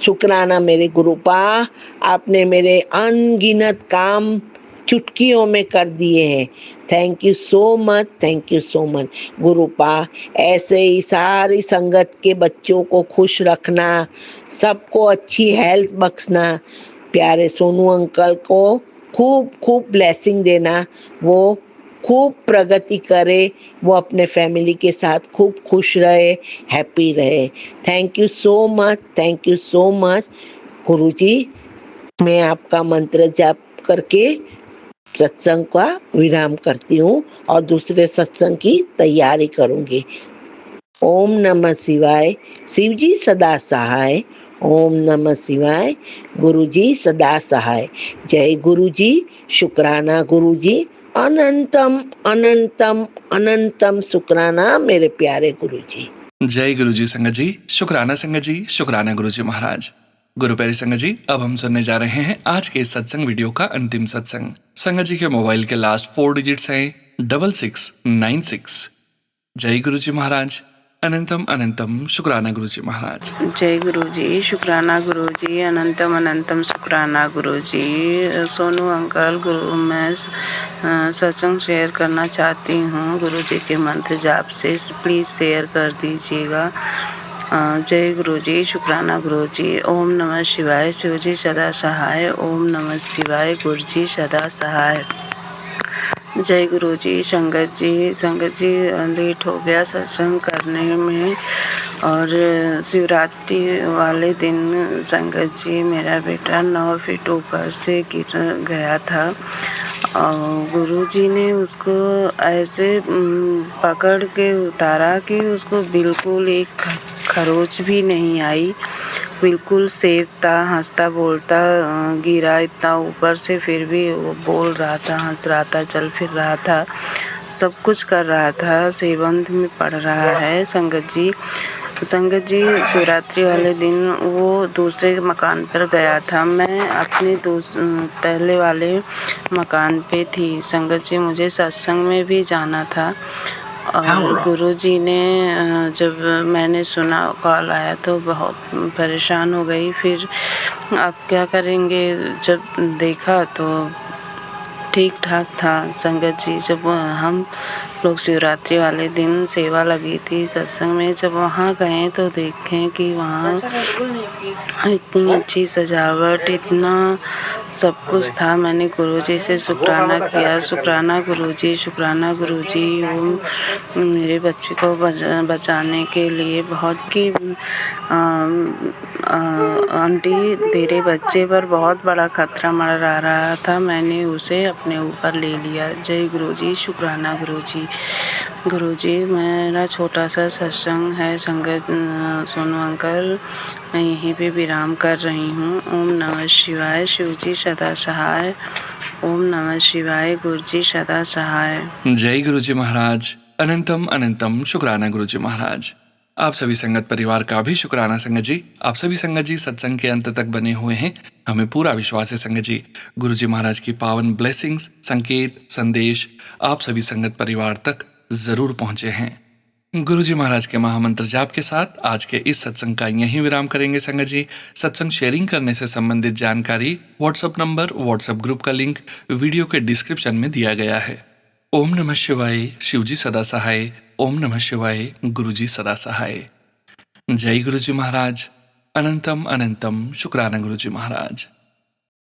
शुक्राना मेरे गुरुपा, आपने मेरे अनगिनत काम चुटकियों में कर दिए हैं। Thank you so much, thank you so much Gurupa. ऐसे ही सारी संगत के बच्चों को खुश रखना, सबको अच्छी हेल्थ बख्शना, प्यारे सोनू अंकल को खूब खूब ब्लेसिंग देना, वो खूब प्रगति करे, वो अपने फैमिली के साथ खूब खुश रहे, हैप्पी रहे। Thank you so much, thank you so much Guruji. मैं आपका मंत्र जाप करके सत्संग का विराम करती हूँ और दूसरे सत्संग की तैयारी करूंगी। ओम नमः शिवाय, शिव जी सदा सहाय। ओम नमः शिवाय, गुरुजी सदा सहाय। जय गुरुजी, शुक्राना गुरुजी, अनंतम अनंतम अनंतम शुक्राना मेरे प्यारे गुरुजी। जय गुरुजी संगत जी, शुक्राना संगत जी, शुक्राना गुरुजी महाराज। गुरु प्यारे संगत जी, अब हम सुनने जा रहे हैं आज के इस सत्संग वीडियो का अंतिम सत्संग। संगत जी के मोबाइल के लास्ट 4 डिजिट्स हैं 6696। जय गुरुजी महाराज, अनंतम अनंतम शुक्राना गुरुजी महाराज। जय गुरुजी, शुक्राना गुरुजी, अनंतम अनंतम शुक्राना गुरुजी। सोनू अंकल, गुरु मैं सत्संग शेयर करना चाहती हूँ गुरुजी के मंत्र जाप से, प्लीज़ शेयर कर दीजिएगा। जय गुरुजी, शुक्राना गुरुजी। ओम नमः शिवाय, शिवजी सदा सहाय। ओम नमः शिवाय, गुरुजी सदा सहाय। जय गुरुजी। संगत जी लेट हो गया सत्संग करने में, और शिवरात्रि वाले दिन संगत जी मेरा बेटा 9 फीट ऊपर से गिर गया था, और गुरुजी ने उसको ऐसे पकड़ के उतारा कि उसको बिल्कुल एक खरोच भी नहीं आई, बिल्कुल सेफ था, हंसता बोलता गिरा इतना ऊपर से, फिर भी वो बोल रहा था, हंस रहा था, चल फिर रहा था, सब कुछ कर रहा था, सेवंत में पढ़ रहा है। संगत जी शिवरात्रि वाले दिन वो दूसरे मकान पर गया था, मैं अपने पहले वाले मकान पे थी। संगत जी मुझे सत्संग में भी जाना था, और गुरुजी ने जब मैंने सुना कॉल आया तो बहुत परेशान हो गई। फिर अब क्या करेंगे, जब देखा तो ठीक ठाक था। संगत जी जब हम लोग शिवरात्रि वाले दिन सेवा लगी थी सत्संग में, जब वहाँ गए तो देखें कि वहाँ इतनी अच्छी सजावट, इतना सब कुछ था। मैंने गुरुजी से शुक्राना किया, शुक्राना गुरुजी, शुक्राना गुरुजी। वो मेरे बच्चे को बचाने के लिए बहुत कि आंटी तेरे बच्चे पर बहुत बड़ा खतरा मंडरा रहा था, मैंने उसे अपने ऊपर ले लिया। जय गुरुजी, शुक्राना गुरुजी। गुरुजी मेरा छोटा सा सत्संग है संगत सोनू अंकल, मैं यहीं पे विराम कर रही हूँ। ओम नमः शिवाय, शिव जी सदा सहाय। ओम नमः शिवाय, गुरु जी सदा सहाय। जय गुरुजी महाराज। अनंतम अनंतम शुक्राना गुरुजी महाराज। आप सभी संगत परिवार का भी शुक्राना संगत जी। आप सभी संगत जी सत्संग के अंत तक बने हुए हैं। हमें पूरा विश्वास है संगत जी, गुरुजी महाराज की पावन ब्लेसिंग्स, संकेत, संदेश आप सभी संगत परिवार तक जरूर पहुंचे हैं। गुरुजी महाराज के महामंत्र जाप के साथ आज के इस सत्संग का यहीं विराम करेंगे संगत जी। सत्संग शेयरिंग करने से संबंधित जानकारी, व्हाट्सएप नंबर, व्हाट्सएप ग्रुप का लिंक वीडियो के डिस्क्रिप्शन में दिया गया है। ओम नमः शिवाय, शिवजी सदा सहाय। ओम नमः शिवाय, गुरुजी सदा सहाय। जय गुरुजी महाराज। अनंतम अनंतम शुक्राना गुरुजी महाराज।